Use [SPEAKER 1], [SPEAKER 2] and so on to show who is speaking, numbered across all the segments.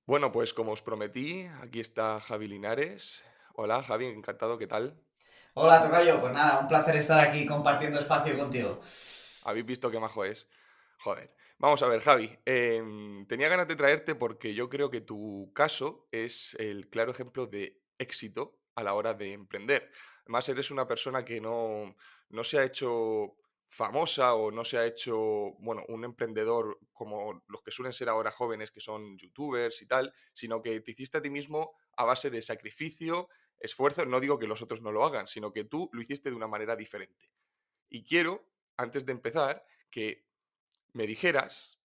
[SPEAKER 1] Bueno, pues como os prometí, aquí está Javi Linares. Hola Javi, encantado, ¿qué tal?
[SPEAKER 2] Hola, tocayo. Pues nada, un placer estar aquí compartiendo espacio contigo.
[SPEAKER 1] ¿Habéis visto qué majo es? Joder. Vamos a ver, Javi. Tenía ganas de traerte porque yo creo que tu caso es el claro ejemplo de éxito a la hora de emprender. Además, eres una persona que no se ha hecho famosa o no se ha hecho, bueno, un emprendedor como los que suelen ser ahora jóvenes, que son youtubers y tal, sino que te hiciste a ti mismo a base de sacrificio, esfuerzo. No digo que los otros no lo hagan, sino que tú lo hiciste de una manera diferente. Y quiero, antes de empezar, que me dijeras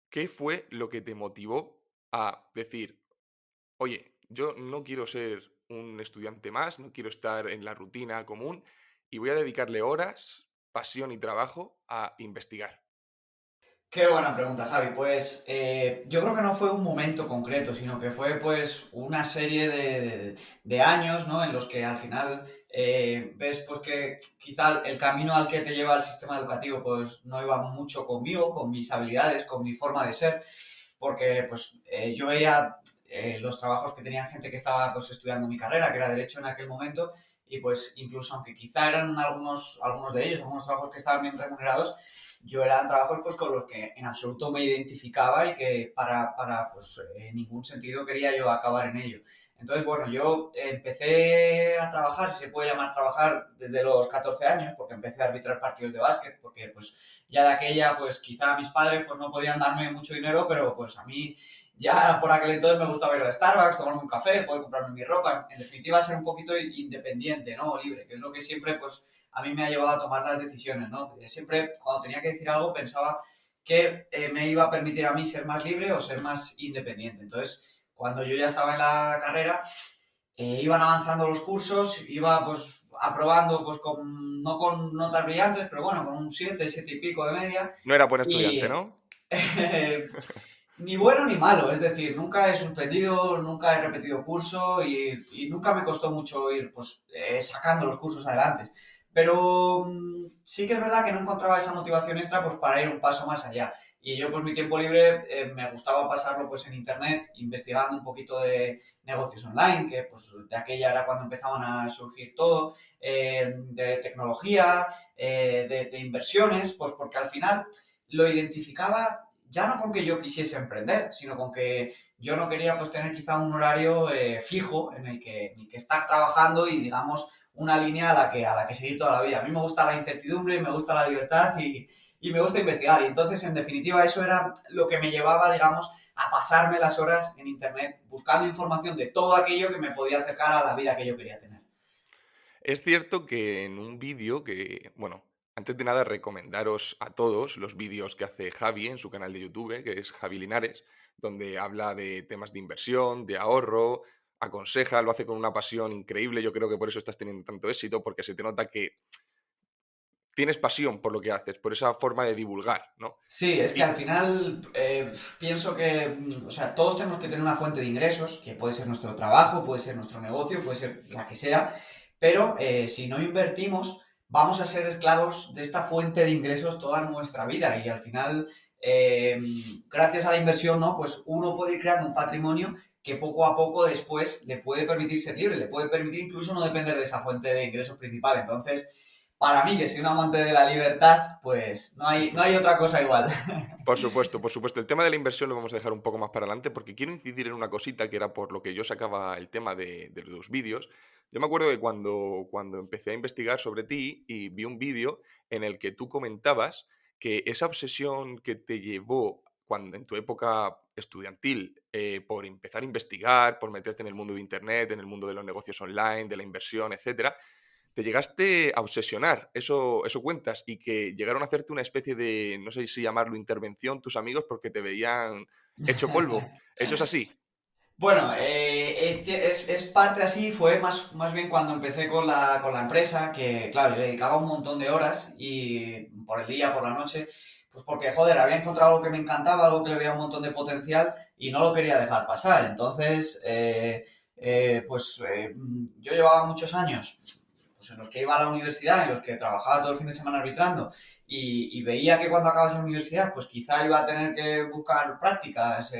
[SPEAKER 1] qué fue lo que te motivó a decir, oye, yo no quiero ser un estudiante más, no quiero estar en la rutina común y voy a dedicarle horas, pasión y trabajo a investigar.
[SPEAKER 2] Qué buena pregunta, Javi. Pues yo creo que no fue un momento concreto, sino que fue pues una serie de años, ¿no? En los que al final ves pues que quizá el camino al que te lleva el sistema educativo pues no iba mucho conmigo, con mis habilidades, con mi forma de ser, porque pues yo veía los trabajos que tenían gente que estaba pues estudiando mi carrera, que era derecho en aquel momento, y pues incluso aunque quizá eran algunos de ellos, algunos trabajos que estaban bien remunerados, yo eran trabajos pues con los que en absoluto me identificaba y que para pues en ningún sentido quería yo acabar en ello. Entonces, bueno, yo empecé a trabajar, si se puede llamar trabajar, desde los 14 años, porque empecé a arbitrar partidos de básquet, porque pues ya de aquella, pues quizá mis padres pues no podían darme mucho dinero, pero pues a mí ya por aquel entonces me gustaba ir a Starbucks, tomarme un café, poder comprarme mi ropa, en definitiva ser un poquito independiente, ¿no? O libre, que es lo que siempre pues a mí me ha llevado a tomar las decisiones, ¿no? Siempre cuando tenía que decir algo pensaba que me iba a permitir a mí ser más libre o ser más independiente. Entonces, cuando yo ya estaba en la carrera, iban avanzando los cursos, iba pues aprobando pues no con notas brillantes, pero bueno, con un 7 7 y pico de media.
[SPEAKER 1] No era buen estudiante,
[SPEAKER 2] Y
[SPEAKER 1] ¿no?
[SPEAKER 2] ni bueno ni malo, es decir, nunca he suspendido, nunca he repetido curso y nunca me costó mucho ir pues sacando los cursos adelante. Pero sí que es verdad que no encontraba esa motivación extra pues para ir un paso más allá. Y yo pues mi tiempo libre me gustaba pasarlo pues en internet, investigando un poquito de negocios online, que pues de aquella era cuando empezaban a surgir todo, de tecnología, de inversiones, pues porque al final lo identificaba ya no con que yo quisiese emprender, sino con que yo no quería pues tener quizá un horario fijo en el que estar trabajando y digamos una línea a la que seguir toda la vida. A mí me gusta la incertidumbre, me gusta la libertad y me gusta investigar. Y entonces, en definitiva, eso era lo que me llevaba, digamos, a pasarme las horas en Internet buscando información de todo aquello que me podía acercar a la vida que yo quería tener.
[SPEAKER 1] Es cierto que en un vídeo que, bueno, antes de nada recomendaros a todos los vídeos que hace Javi en su canal de YouTube, que es Javi Linares, donde habla de temas de inversión, de ahorro, aconseja, lo hace con una pasión increíble. Yo creo que por eso estás teniendo tanto éxito, porque se te nota que tienes pasión por lo que haces, por esa forma de divulgar, ¿no?
[SPEAKER 2] Sí, es que
[SPEAKER 1] Y
[SPEAKER 2] al final pienso que, o sea, todos tenemos que tener una fuente de ingresos, que puede ser nuestro trabajo, puede ser nuestro negocio, puede ser la que sea, pero si no invertimos, vamos a ser esclavos de esta fuente de ingresos toda nuestra vida y al final, eh, gracias a la inversión, ¿no? Pues uno puede ir creando un patrimonio que poco a poco después le puede permitir ser libre, le puede permitir incluso no depender de esa fuente de ingresos principal. Entonces, para mí, que soy un amante de la libertad, pues no hay otra cosa igual.
[SPEAKER 1] por supuesto, por supuesto. El tema de la inversión lo vamos a dejar un poco más para adelante porque quiero incidir en una cosita que era por lo que yo sacaba el tema de los vídeos. Yo me acuerdo que cuando empecé a investigar sobre ti y vi un vídeo en el que tú comentabas que esa obsesión que te llevó cuando en tu época estudiantil por empezar a investigar, por meterte en el mundo de Internet, en el mundo de los negocios online, de la inversión, etcétera, te llegaste a obsesionar, eso cuentas, y que llegaron a hacerte una especie de, no sé si llamarlo intervención, tus amigos, porque te veían hecho polvo. ¿Eso es así?
[SPEAKER 2] Bueno, es parte así, fue más bien cuando empecé con la empresa, que claro, le dedicaba un montón de horas y por el día, por la noche, pues porque, joder, había encontrado algo que me encantaba, algo que le veía un montón de potencial y no lo quería dejar pasar. Entonces, yo llevaba muchos años pues en los que iba a la universidad, en los que trabajaba todo el fin de semana arbitrando, y veía que cuando acabas la universidad, pues quizá iba a tener que buscar prácticas,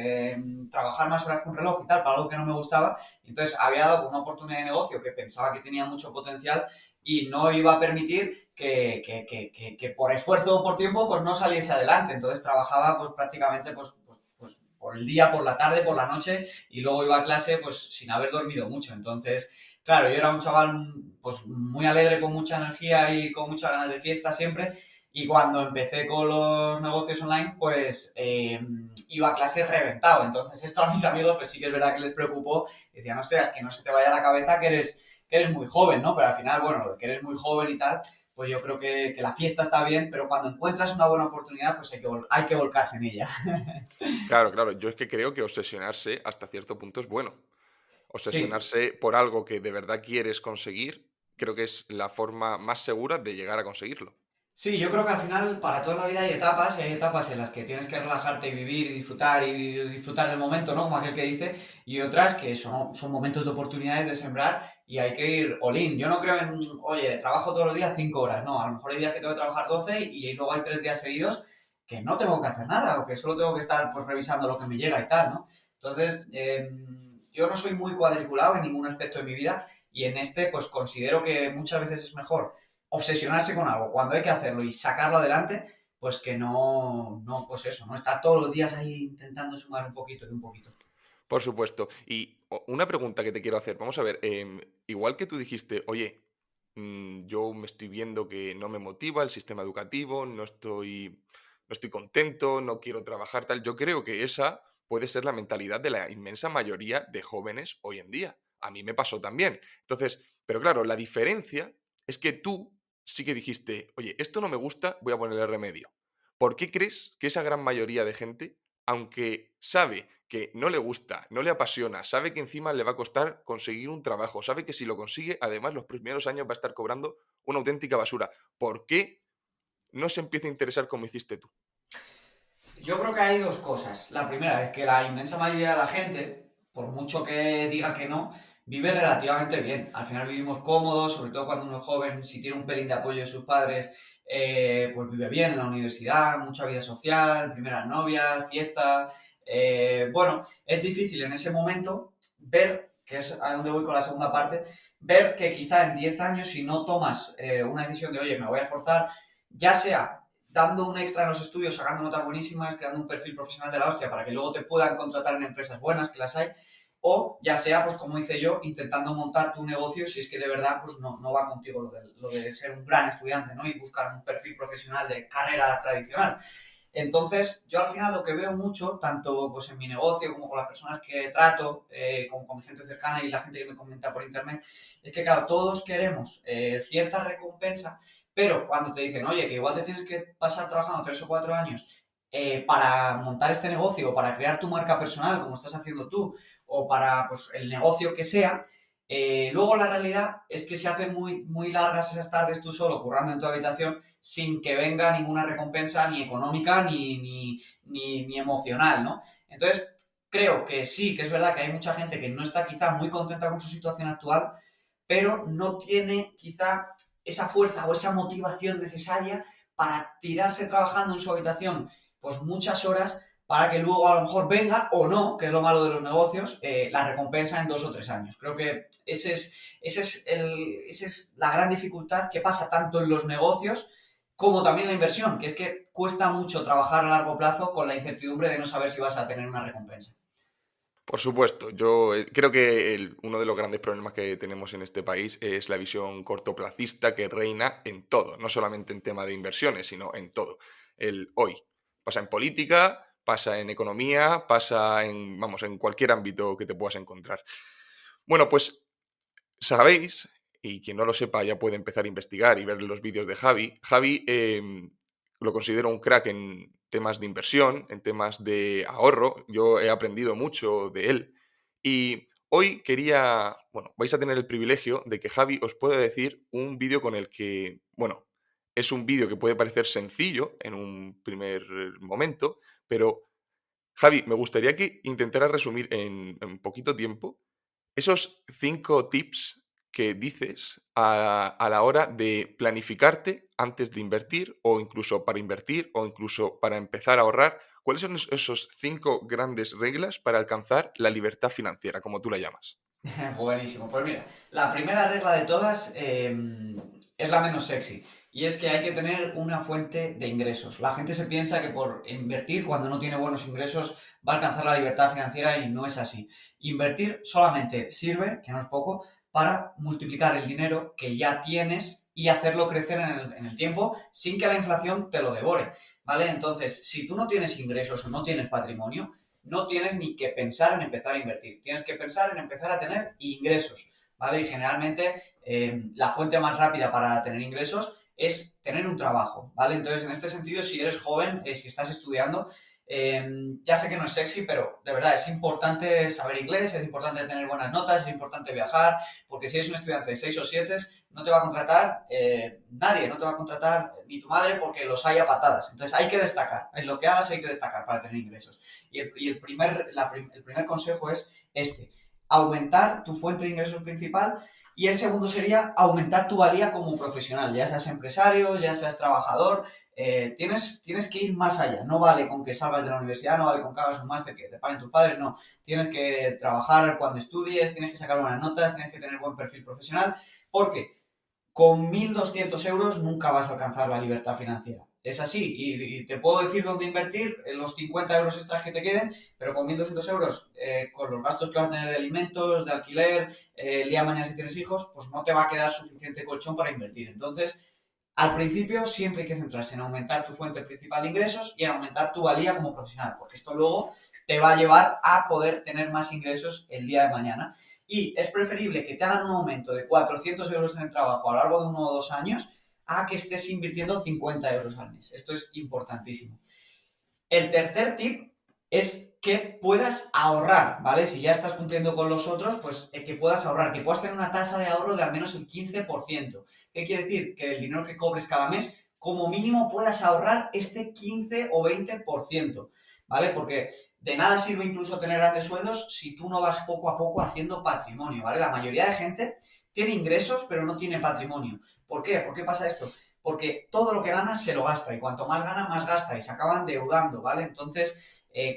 [SPEAKER 2] trabajar más horas con reloj y tal, para algo que no me gustaba. Entonces había dado con una oportunidad de negocio que pensaba que tenía mucho potencial y no iba a permitir que por esfuerzo o por tiempo pues no saliese adelante. Entonces trabajaba pues prácticamente pues por el día, por la tarde, por la noche y luego iba a clase pues sin haber dormido mucho. Entonces, claro, yo era un chaval pues muy alegre, con mucha energía y con muchas ganas de fiesta siempre. Y cuando empecé con los negocios online, pues iba a clase reventado. Entonces esto a mis amigos pues sí que es verdad que les preocupó. Decían, hostias, que no se te vaya a la cabeza que eres muy joven, ¿no? Pero al final, bueno, lo de que eres muy joven y tal, pues yo creo que la fiesta está bien, pero cuando encuentras una buena oportunidad, pues hay que volcarse en ella.
[SPEAKER 1] Claro, claro, yo es que creo que obsesionarse hasta cierto punto es bueno.
[SPEAKER 2] Sí,
[SPEAKER 1] Obsesionarse por algo que de verdad quieres conseguir, creo que es la forma más segura de llegar a conseguirlo.
[SPEAKER 2] sí, yo creo que al final para toda la vida hay etapas en las que tienes que relajarte y vivir y disfrutar del momento, ¿no? Como aquel que dice, y otras que son momentos de oportunidades de sembrar y hay que ir all in. Yo no creo en, oye, trabajo todos los días 5 horas, no, a lo mejor hay días que tengo que trabajar 12 y luego hay 3 días seguidos que no tengo que hacer nada o que solo tengo que estar pues revisando lo que me llega y tal, ¿no? Entonces, yo no soy muy cuadriculado en ningún aspecto de mi vida y en este pues considero que muchas veces es mejor obsesionarse con algo cuando hay que hacerlo y sacarlo adelante, pues que pues eso, no estar todos los días ahí intentando sumar un poquito y un poquito.
[SPEAKER 1] Por supuesto. Y una pregunta que te quiero hacer, vamos a ver, igual que tú dijiste, oye, yo me estoy viendo que no me motiva el sistema educativo, no estoy contento, no quiero trabajar tal, yo creo que esa puede ser la mentalidad de la inmensa mayoría de jóvenes hoy en día. A mí me pasó también. Entonces, pero claro, la diferencia es que tú sí que dijiste, oye, esto no me gusta, voy a ponerle remedio. ¿Por qué crees que esa gran mayoría de gente, aunque sabe que no le gusta, no le apasiona, sabe que encima le va a costar conseguir un trabajo, sabe que si lo consigue, además los primeros años va a estar cobrando una auténtica basura? ¿Por qué no se empieza a interesar como hiciste tú?
[SPEAKER 2] Yo creo que hay dos cosas. La primera es que la inmensa mayoría de la gente, por mucho que diga que no, vive relativamente bien. Al final vivimos cómodos, sobre todo cuando uno es joven, si tiene un pelín de apoyo de sus padres, pues vive bien en la universidad, mucha vida social, primeras novias, fiesta. Bueno, es difícil en ese momento ver, que es a donde voy con la segunda parte, ver que quizá en 10 años, si no tomas una decisión de, oye, me voy a esforzar, ya sea dando un extra en los estudios, sacando notas buenísimas, creando un perfil profesional de la hostia para que luego te puedan contratar en empresas buenas, que las hay, o ya sea, pues como hice yo, intentando montar tu negocio si es que de verdad pues no va contigo lo de ser un gran estudiante, ¿no? Y buscar un perfil profesional de carrera tradicional. Entonces, yo al final lo que veo mucho, tanto pues en mi negocio como con las personas que trato, como con mi gente cercana y la gente que me comenta por internet, es que claro, todos queremos cierta recompensa, pero cuando te dicen, oye, que igual te tienes que pasar trabajando 3 o 4 años para montar este negocio o para crear tu marca personal, como estás haciendo tú, o para pues, el negocio que sea, luego la realidad es que se hacen muy largas esas tardes tú solo currando en tu habitación sin que venga ninguna recompensa ni económica ni emocional, ¿no? Entonces, creo que sí, que es verdad que hay mucha gente que no está quizá muy contenta con su situación actual, pero no tiene quizá esa fuerza o esa motivación necesaria para tirarse trabajando en su habitación pues muchas horas para que luego a lo mejor venga o no, que es lo malo de los negocios, la recompensa en 2 o 3 años. Creo que esa es la gran dificultad que pasa tanto en los negocios como también en la inversión, que es que cuesta mucho trabajar a largo plazo con la incertidumbre de no saber si vas a tener una recompensa.
[SPEAKER 1] Por supuesto, yo creo que uno de los grandes problemas que tenemos en este país es la visión cortoplacista que reina en todo, no solamente en tema de inversiones, sino en todo. El hoy. Pasa en política, pasa en economía, pasa en, vamos, en cualquier ámbito que te puedas encontrar. Bueno, pues sabéis, y quien no lo sepa ya puede empezar a investigar y ver los vídeos de Javi. Javi lo considero un crack en temas de inversión, en temas de ahorro. Yo he aprendido mucho de él. Y hoy quería, bueno, vais a tener el privilegio de que Javi os pueda decir un vídeo con el que, bueno, es un vídeo que puede parecer sencillo en un primer momento, pero Javi, me gustaría que intentaras resumir en poquito tiempo esos 5 tips que dices a la hora de planificarte antes de invertir o incluso para invertir o incluso para empezar a ahorrar? ¿Cuáles son esos 5 grandes reglas para alcanzar la libertad financiera, como tú la llamas?
[SPEAKER 2] Buenísimo. Pues mira, la primera regla de todas es la menos sexy y es que hay que tener una fuente de ingresos. La gente se piensa que por invertir cuando no tiene buenos ingresos va a alcanzar la libertad financiera y no es así. Invertir solamente sirve, que no es poco, para multiplicar el dinero que ya tienes y hacerlo crecer en el tiempo sin que la inflación te lo devore, ¿vale? Entonces, si tú no tienes ingresos o no tienes patrimonio, no tienes ni que pensar en empezar a invertir, tienes que pensar en empezar a tener ingresos, ¿vale? Y generalmente la fuente más rápida para tener ingresos es tener un trabajo, ¿vale? Entonces, en este sentido, si eres joven, si estás estudiando, ya sé que no es sexy, pero de verdad es importante saber inglés, es importante tener buenas notas, es importante viajar, porque si eres un estudiante de 6 o 7, no te va a contratar nadie, no te va a contratar ni tu madre porque los hay a patadas. Entonces hay que destacar, en lo que hagas hay que destacar para tener ingresos. Y el primer consejo es este, aumentar tu fuente de ingresos principal y el segundo sería aumentar tu valía como profesional, ya seas empresario, ya seas trabajador, tienes que ir más allá. No vale con que salgas de la universidad, no vale con que hagas un máster que te paguen tus padres, no. Tienes que trabajar cuando estudies, tienes que sacar buenas notas, tienes que tener buen perfil profesional, porque con 1.200 euros nunca vas a alcanzar la libertad financiera. Es así, y te puedo decir dónde invertir los 50 euros extras que te queden, pero con 1.200 euros, con los gastos que vas a tener de alimentos, de alquiler, el día de mañana si tienes hijos, pues no te va a quedar suficiente colchón para invertir. Entonces, al principio siempre hay que centrarse en aumentar tu fuente principal de ingresos y en aumentar tu valía como profesional, porque esto luego te va a llevar a poder tener más ingresos el día de mañana. Y es preferible que te hagan un aumento de 400 euros en el trabajo a lo largo de 1 o 2 años a que estés invirtiendo 50 euros al mes. Esto es importantísimo. El tercer tip es que puedas ahorrar, ¿vale? Si ya estás cumpliendo con los otros, pues que puedas ahorrar, que puedas tener una tasa de ahorro de al menos el 15%. ¿Qué quiere decir? Que el dinero que cobres cada mes, como mínimo puedas ahorrar este 15 o 20%, ¿vale? Porque de nada sirve incluso tener grandes sueldos si tú no vas poco a poco haciendo patrimonio, ¿vale? La mayoría de gente tiene ingresos, pero no tiene patrimonio. ¿Por qué? ¿Por qué pasa esto? Porque todo lo que gana se lo gasta y cuanto más gana, más gasta y se acaban deudando, ¿vale? Entonces,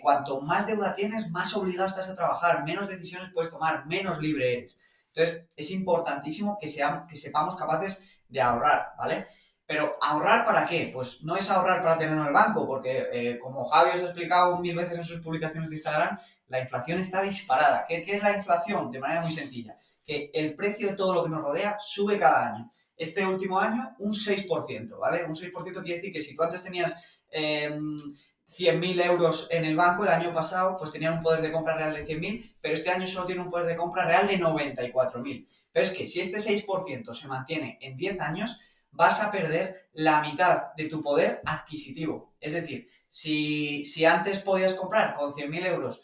[SPEAKER 2] cuanto más deuda tienes, más obligado estás a trabajar, menos decisiones puedes tomar, menos libre eres. Entonces, es importantísimo que sepamos capaces de ahorrar, ¿vale? Pero ¿ahorrar para qué? Pues no es ahorrar para tenerlo en el banco, porque como Javi os ha explicado 1000 veces en sus publicaciones de Instagram, la inflación está disparada. ¿Qué es la inflación? De manera muy sencilla, que el precio de todo lo que nos rodea sube cada año. Este último año, un 6%, ¿vale? Un 6% quiere decir que si tú antes tenías 100.000 euros en el banco, el año pasado pues tenían un poder de compra real de 100.000, pero este año solo tiene un poder de compra real de 94.000. Pero es que si este 6% se mantiene en 10 años, vas a perder la mitad de tu poder adquisitivo. Es decir, si antes podías comprar con 100.000 euros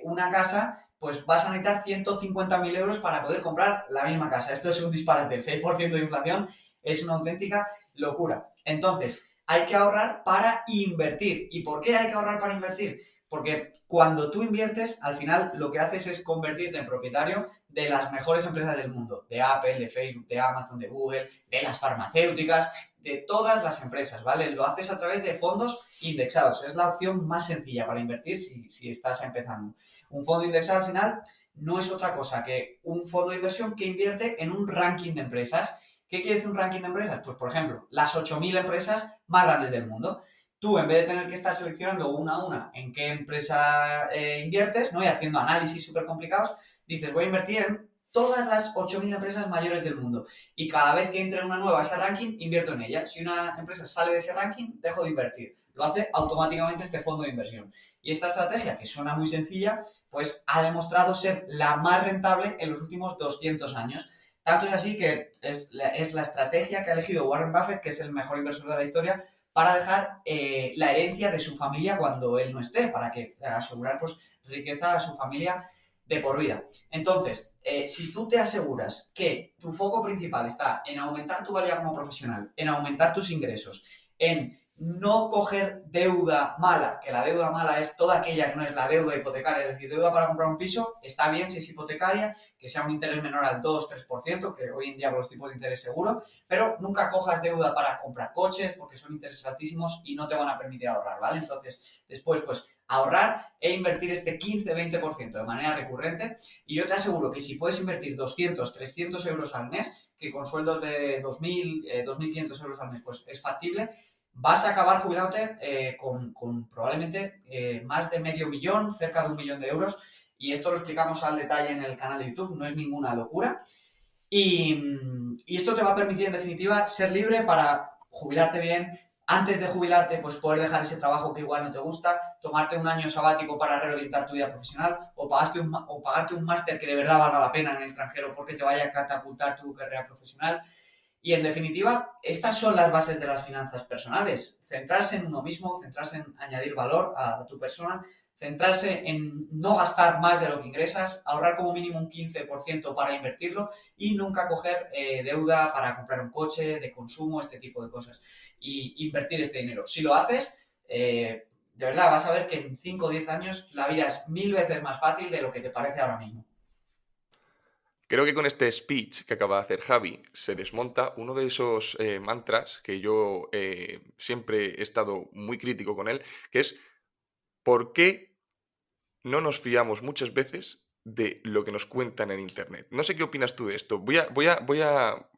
[SPEAKER 2] una casa, pues vas a necesitar 150.000 euros para poder comprar la misma casa. Esto es un disparate. El 6% de inflación es una auténtica locura. Entonces, hay que ahorrar para invertir. ¿Y por qué hay que ahorrar para invertir? Porque cuando tú inviertes, al final lo que haces es convertirte en propietario de las mejores empresas del mundo, de Apple, de Facebook, de Amazon, de Google, de las farmacéuticas, de todas las empresas, ¿vale? Lo haces a través de fondos indexados. Es la opción más sencilla para invertir si estás empezando. Un fondo indexado al final no es otra cosa que un fondo de inversión que invierte en un ranking de empresas. ¿Qué quiere decir un ranking de empresas? Pues, por ejemplo, las 8.000 empresas más grandes del mundo. Tú, en vez de tener que estar seleccionando una a una en qué empresa inviertes, ¿no? Y haciendo análisis súper complicados, dices, voy a invertir en todas las 8.000 empresas mayores del mundo. Y cada vez que entre una nueva a ese ranking, invierto en ella. Si una empresa sale de ese ranking, dejo de invertir. Lo hace automáticamente este fondo de inversión. Y esta estrategia, que suena muy sencilla, pues ha demostrado ser la más rentable en los últimos 200 años. Tanto es así que es la estrategia que ha elegido Warren Buffett, que es el mejor inversor de la historia, para dejar la herencia de su familia cuando él no esté, para que asegurar pues, riqueza a su familia de por vida. Entonces, si tú te aseguras que tu foco principal está en aumentar tu valía como profesional, en aumentar tus ingresos, en no coger deuda mala, que la deuda mala es toda aquella que no es la deuda hipotecaria, es decir, deuda para comprar un piso, está bien si es hipotecaria, que sea un interés menor al 2-3%, que hoy en día con los tipos de interés seguro, pero nunca cojas deuda para comprar coches, porque son intereses altísimos y no te van a permitir ahorrar, ¿vale? Entonces, después, pues, ahorrar e invertir este 15-20% de manera recurrente, y yo te aseguro que si puedes invertir 200-300 euros al mes, que con sueldos de 2.000, 2.500 euros al mes, pues es factible, vas a acabar jubilándote con probablemente más de medio millón, cerca de 1 millón de euros. Y esto lo explicamos al detalle en el canal de YouTube, no es ninguna locura. Y esto te va a permitir, en definitiva, ser libre para jubilarte bien. Antes de jubilarte, pues poder dejar ese trabajo que igual no te gusta, tomarte un año sabático para reorientar tu vida profesional o pagarte un máster que de verdad valga la pena en el extranjero porque te vaya a catapultar tu carrera profesional. Y en definitiva, estas son las bases de las finanzas personales. Centrarse en uno mismo, centrarse en añadir valor a tu persona, centrarse en no gastar más de lo que ingresas, ahorrar como mínimo un 15% para invertirlo y nunca coger deuda para comprar un coche, de consumo, este tipo de cosas. Y invertir este dinero. Si lo haces, de verdad vas a ver que en 5 o 10 años la vida es 1000 veces más fácil de lo que te parece ahora mismo.
[SPEAKER 1] Creo que con este speech que acaba de hacer Javi se desmonta uno de esos mantras que yo siempre he estado muy crítico con él, que es ¿por qué no nos fiamos muchas veces de lo que nos cuentan en internet? No sé qué opinas tú de esto.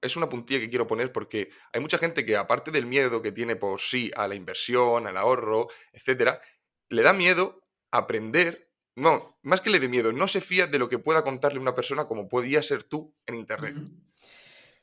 [SPEAKER 1] Es una puntilla que quiero poner porque hay mucha gente que, aparte del miedo que tiene por sí a la inversión, al ahorro, etcétera, le da miedo aprender. No, más que le dé miedo, no se fía de lo que pueda contarle una persona como podía ser tú en
[SPEAKER 2] Uh
[SPEAKER 1] internet.
[SPEAKER 2] -huh.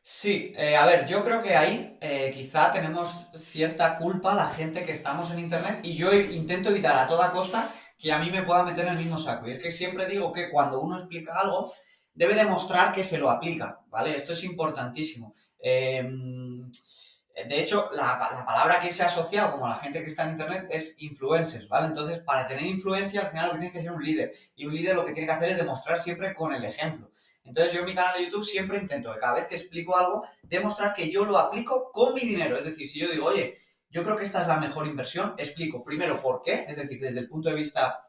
[SPEAKER 2] Sí, a ver, yo creo que ahí quizá tenemos cierta culpa la gente que estamos en Internet y yo intento evitar a toda costa que a mí me pueda meter en el mismo saco. Y es que siempre digo que cuando uno explica algo, debe demostrar que se lo aplica, ¿vale? Esto es importantísimo. De hecho, la palabra que se ha asociado como a la gente que está en Internet es influencers, ¿vale? Entonces, para tener influencia, al final lo que tienes que ser un líder. Y un líder lo que tiene que hacer es demostrar siempre con el ejemplo. Entonces yo en mi canal de YouTube siempre intento que cada vez que explico algo, demostrar que yo lo aplico con mi dinero. Es decir, si yo digo, oye, yo creo que esta es la mejor inversión, explico primero por qué, es decir, desde el punto de vista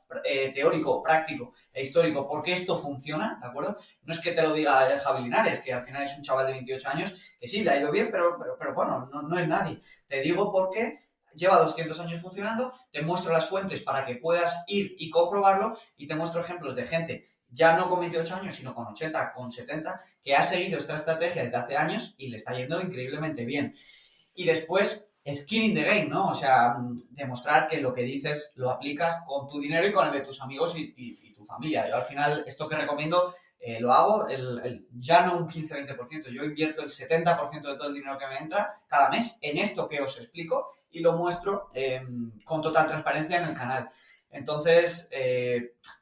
[SPEAKER 2] teórico, práctico e histórico, por qué esto funciona, ¿de acuerdo? No es que te lo diga Javi Linares, que al final es un chaval de 28 años, que sí, le ha ido bien, pero bueno, no es nadie. Te digo por qué lleva 200 años funcionando, te muestro las fuentes para que puedas ir y comprobarlo y te muestro ejemplos de gente ya no con 28 años, sino con 80, con 70, que ha seguido esta estrategia desde hace años y le está yendo increíblemente bien. Y después, skin in the game, ¿no? O sea, demostrar que lo que dices lo aplicas con tu dinero y con el de tus amigos y tu familia. Yo al final, esto que recomiendo, lo hago ya no un 15-20%, yo invierto el 70% de todo el dinero que me entra cada mes en esto que os explico y lo muestro con total transparencia en el canal. Entonces,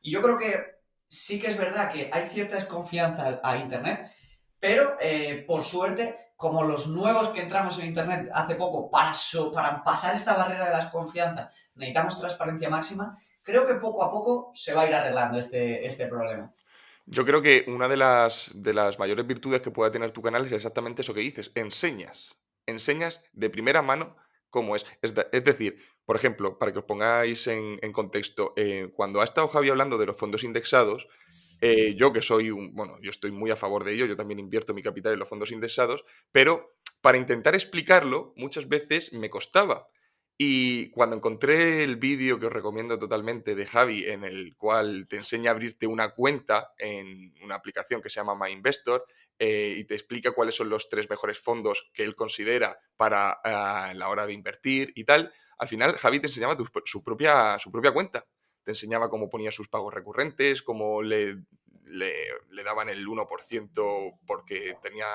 [SPEAKER 2] y yo creo que sí que es verdad que hay cierta desconfianza a Internet, pero por suerte, como los nuevos que entramos en Internet hace poco, para pasar esta barrera de la desconfianza necesitamos transparencia máxima, creo que poco a poco se va a ir arreglando este problema.
[SPEAKER 1] Yo creo que una de las mayores virtudes que pueda tener tu canal es exactamente eso que dices, enseñas. Enseñas de primera mano cómo es. Es decir, por ejemplo, para que os pongáis en contexto, cuando ha estado Javi hablando de los fondos indexados, yo que soy bueno, yo estoy muy a favor de ello, yo también invierto mi capital en los fondos indexados, pero para intentar explicarlo muchas veces me costaba. Y cuando encontré el vídeo que os recomiendo totalmente de Javi, en el cual te enseña a abrirte una cuenta en una aplicación que se llama MyInvestor, y te explica cuáles son los 3 mejores fondos que él considera para la hora de invertir y tal, al final Javi te enseñaba su propia cuenta. Te enseñaba cómo ponía sus pagos recurrentes, cómo le daban el 1% porque tenía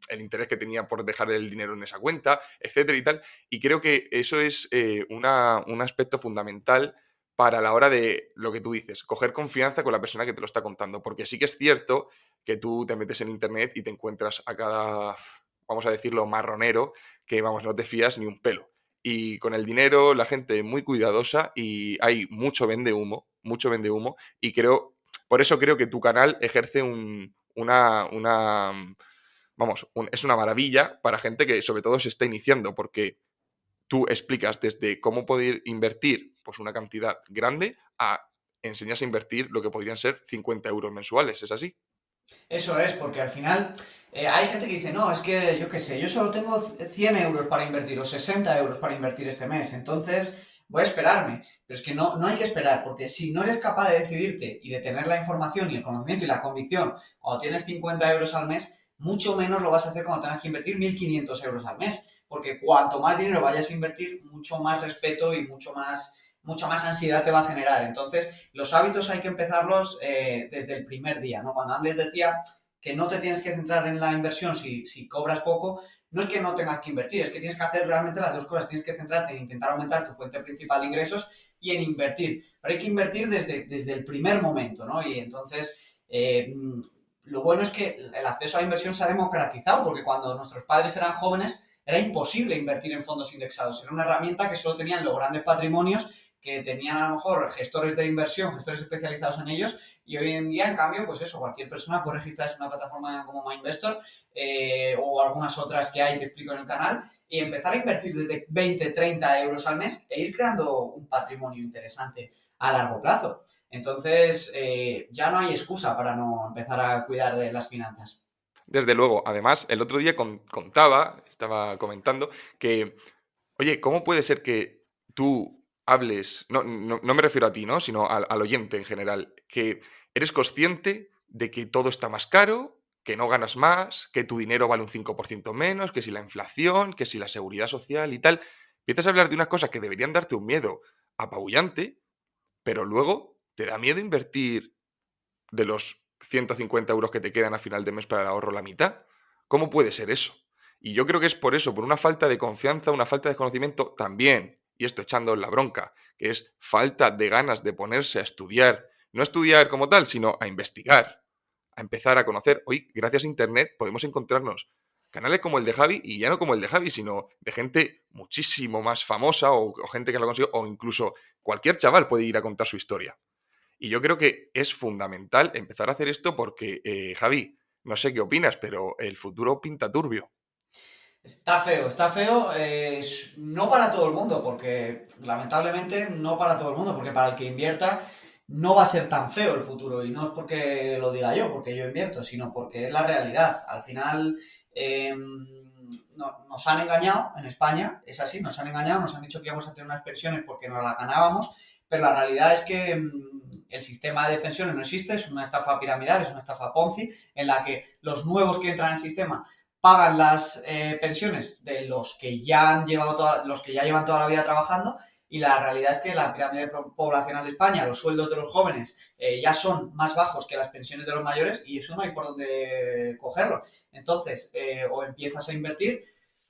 [SPEAKER 1] el interés que tenía por dejar el dinero en esa cuenta, etcétera y tal. Y creo que eso es un aspecto fundamental para la hora de lo que tú dices, coger confianza con la persona que te lo está contando. Porque sí que es cierto que tú te metes en internet y te encuentras a cada, vamos a decirlo, marronero, que vamos, no te fías ni un pelo. Y con el dinero la gente es muy cuidadosa y hay mucho vende humo, y por eso creo que tu canal ejerce vamos, es una maravilla para gente que sobre todo se está iniciando, porque tú explicas desde cómo poder invertir pues, una cantidad grande a enseñas a invertir lo que podrían ser 50 euros mensuales, ¿es así?
[SPEAKER 2] Eso es, porque al final hay gente que dice, no, es que yo qué sé, yo solo tengo 100 euros para invertir o 60 euros para invertir este mes, entonces voy a esperarme. Pero es que no hay que esperar, porque si no eres capaz de decidirte y de tener la información y el conocimiento y la convicción cuando tienes 50 euros al mes, mucho menos lo vas a hacer cuando tengas que invertir 1.500 euros al mes, porque cuanto más dinero vayas a invertir, mucho más respeto y mucha más ansiedad te va a generar. Entonces, los hábitos hay que empezarlos desde el primer día, ¿no? Cuando antes decía que no te tienes que centrar en la inversión si cobras poco, no es que no tengas que invertir, es que tienes que hacer realmente las dos cosas. Tienes que centrarte en intentar aumentar tu fuente principal de ingresos y en invertir. Pero hay que invertir desde el primer momento, ¿no? Y entonces, lo bueno es que el acceso a la inversión se ha democratizado, porque cuando nuestros padres eran jóvenes, era imposible invertir en fondos indexados. Era una herramienta que solo tenían los grandes patrimonios que tenían a lo mejor gestores de inversión, gestores especializados en ellos, y hoy en día, en cambio, pues eso, cualquier persona puede registrarse en una plataforma como MyInvestor o algunas otras que hay que explico en el canal y empezar a invertir desde 20, 30 euros al mes e ir creando un patrimonio interesante a largo plazo. Entonces, ya no hay excusa para no empezar a cuidar de las finanzas.
[SPEAKER 1] Desde luego, además, el otro día estaba comentando que, oye, ¿cómo puede ser que tú hables, no me refiero a ti, ¿no? Sino al oyente en general, que eres consciente de que todo está más caro, que no ganas más, que tu dinero vale un 5% menos, que si la inflación, que si la seguridad social y tal? Empiezas a hablar de unas cosas que deberían darte un miedo apabullante, pero luego te da miedo invertir de los 150 euros que te quedan a final de mes para el ahorro la mitad. ¿Cómo puede ser eso? Y yo creo que es por eso, por una falta de confianza, una falta de conocimiento también, y esto echando en la bronca, que es falta de ganas de ponerse a estudiar, no a estudiar como tal, sino a investigar, a empezar a conocer. Hoy, gracias a Internet, podemos encontrarnos canales como el de Javi, y ya no como el de Javi, sino de gente muchísimo más famosa o gente que lo consiguió, o incluso cualquier chaval puede ir a contar su historia. Y yo creo que es fundamental empezar a hacer esto porque, Javi, no sé qué opinas, pero el futuro pinta turbio.
[SPEAKER 2] Está feo, no para todo el mundo, porque lamentablemente no para todo el mundo, porque para el que invierta no va a ser tan feo el futuro, y no es porque lo diga yo, porque yo invierto, sino porque es la realidad. Al final nos han engañado en España, es así, nos han engañado, nos han dicho que íbamos a tener unas pensiones porque nos las ganábamos, pero la realidad es que el sistema de pensiones no existe, es una estafa piramidal, es una estafa Ponzi, en la que los nuevos que entran al sistema pagan las pensiones de los que ya han llevado los que ya llevan toda la vida trabajando, y la realidad es que la pirámide poblacional de España, los sueldos de los jóvenes ya son más bajos que las pensiones de los mayores, y eso no hay por dónde cogerlo. Entonces, o empiezas a invertir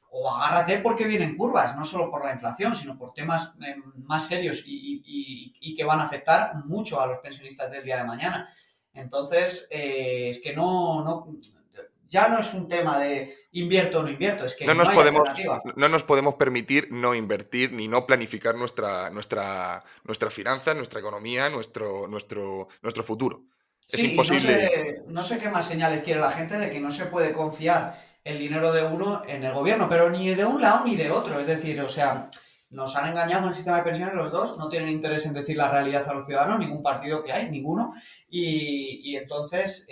[SPEAKER 2] o agárrate porque vienen curvas, no solo por la inflación, sino por temas más serios y que van a afectar mucho a los pensionistas del día de mañana. Entonces, es que ya no es un tema de invierto o no invierto, es que
[SPEAKER 1] No
[SPEAKER 2] no
[SPEAKER 1] nos
[SPEAKER 2] hay
[SPEAKER 1] podemos,
[SPEAKER 2] alternativa.
[SPEAKER 1] no nos podemos permitir no invertir ni no planificar nuestra finanza, nuestra economía, nuestro futuro. Es
[SPEAKER 2] Sí, y
[SPEAKER 1] imposible.
[SPEAKER 2] no sé qué más señales quiere la gente de que no se puede confiar el dinero de uno en el gobierno, pero ni de un lado ni de otro. Es decir, o sea, nos han engañado con el sistema de pensiones los dos, no tienen interés en decir la realidad a los ciudadanos, ningún partido que hay, ninguno. Y entonces,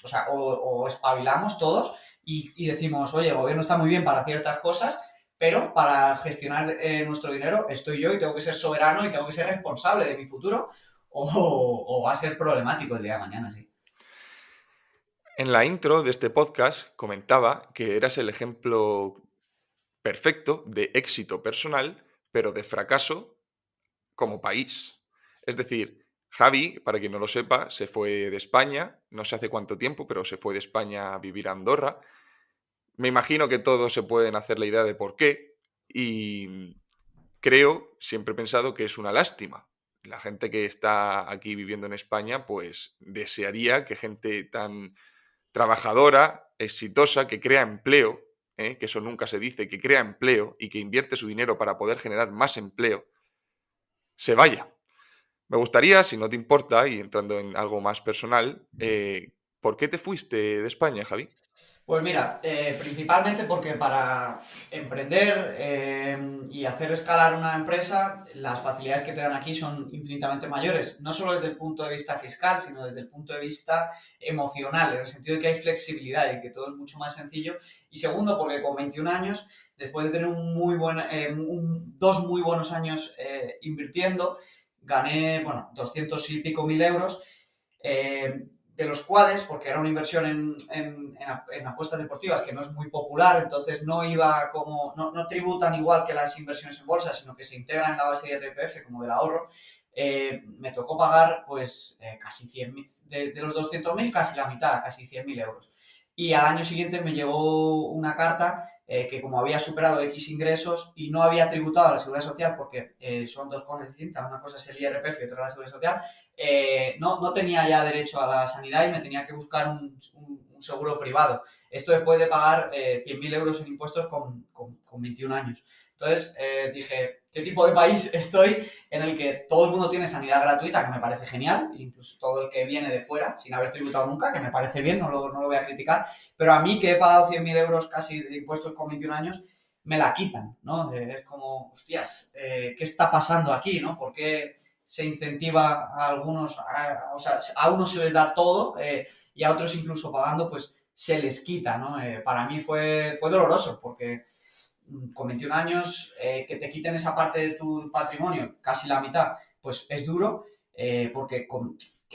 [SPEAKER 2] o sea, o espabilamos todos y decimos, oye, el gobierno está muy bien para ciertas cosas, pero para gestionar nuestro dinero estoy yo y tengo que ser soberano y tengo que ser responsable de mi futuro o va a ser problemático el día de mañana, sí.
[SPEAKER 1] En la intro de este podcast comentaba que eras el ejemplo perfecto de éxito personal, pero de fracaso como país. Es decir, Javi, para quien no lo sepa, se fue de España, no sé hace cuánto tiempo, pero se fue de España a vivir a Andorra. Me imagino que todos se pueden hacer la idea de por qué y creo, siempre he pensado que es una lástima. La gente que está aquí viviendo en España, pues desearía que gente tan trabajadora, exitosa, que crea empleo, que eso nunca se dice, que crea empleo y que invierte su dinero para poder generar más empleo, se vaya. Me gustaría, si no te importa, y entrando en algo más personal, ¿por qué te fuiste de España, Javi?
[SPEAKER 2] Pues mira, principalmente porque para emprender y hacer escalar una empresa, las facilidades que te dan aquí son infinitamente mayores, no solo desde el punto de vista fiscal, sino desde el punto de vista emocional, en el sentido de que hay flexibilidad y que todo es mucho más sencillo. Y segundo, porque con 21 años, después de tener dos muy buenos años invirtiendo, gané, bueno, 200 y pico mil euros, de los cuales, porque era una inversión en apuestas deportivas que no es muy popular, entonces no iba como, no tributan igual que las inversiones en bolsa, sino que se integran en la base de IRPF como del ahorro. Me tocó pagar pues casi 100.000, de los 200.000 casi la mitad, casi 100.000 euros. Y al año siguiente me llegó una carta que como había superado X ingresos y no había tributado a la Seguridad Social, porque son dos cosas distintas, una cosa es el IRPF y otra la Seguridad Social, no tenía ya derecho a la sanidad y me tenía que buscar un seguro privado. Esto después de pagar 100.000 euros en impuestos con 21 años. Entonces dije, ¿qué tipo de país estoy en el que todo el mundo tiene sanidad gratuita, que me parece genial, incluso todo el que viene de fuera, sin haber tributado nunca, que me parece bien, no lo voy a criticar, pero a mí que he pagado 100.000 euros casi de impuestos con 21 años, me la quitan, ¿no? Es como, hostias, ¿qué está pasando aquí, no? ¿Por qué se incentiva a algunos, o sea, a unos se les da todo y a otros incluso pagando, pues se les quita, ¿no? Para mí fue doloroso porque con 21 años que te quiten esa parte de tu patrimonio, casi la mitad, pues es duro porque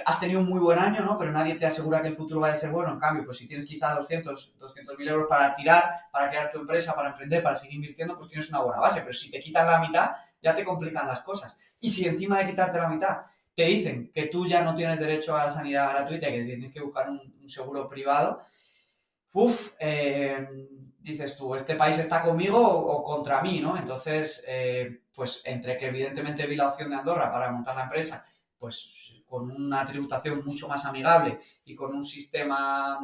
[SPEAKER 2] has tenido un muy buen año, ¿no? Pero nadie te asegura que el futuro vaya a ser bueno. En cambio, pues si tienes quizá 200.000 euros para tirar, para crear tu empresa, para emprender, para seguir invirtiendo, pues tienes una buena base. Pero si te quitan la mitad, ya te complican las cosas. Y si encima de quitarte la mitad te dicen que tú ya no tienes derecho a sanidad gratuita y que tienes que buscar un seguro privado, uff, dices tú, ¿este país está conmigo o contra mí, no? Entonces, pues entre que evidentemente vi la opción de Andorra para montar la empresa, pues con una tributación mucho más amigable y con un sistema,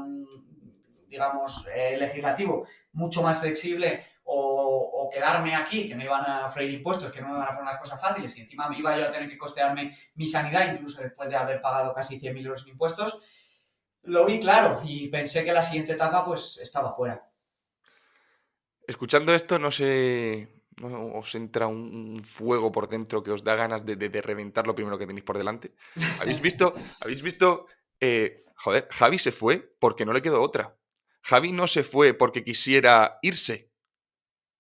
[SPEAKER 2] digamos, legislativo mucho más flexible, o quedarme aquí, que me iban a freír impuestos, que no me van a poner las cosas fáciles, y encima me iba yo a tener que costearme mi sanidad, incluso después de haber pagado casi 100.000 euros en impuestos, lo vi claro y pensé que la siguiente etapa pues estaba fuera.
[SPEAKER 1] Escuchando esto, no sé, ¿no os entra un fuego por dentro que os da ganas de reventar lo primero que tenéis por delante? ¿Habéis visto? ¿Habéis visto? Joder, Javi se fue porque no le quedó otra. Javi no se fue porque quisiera irse,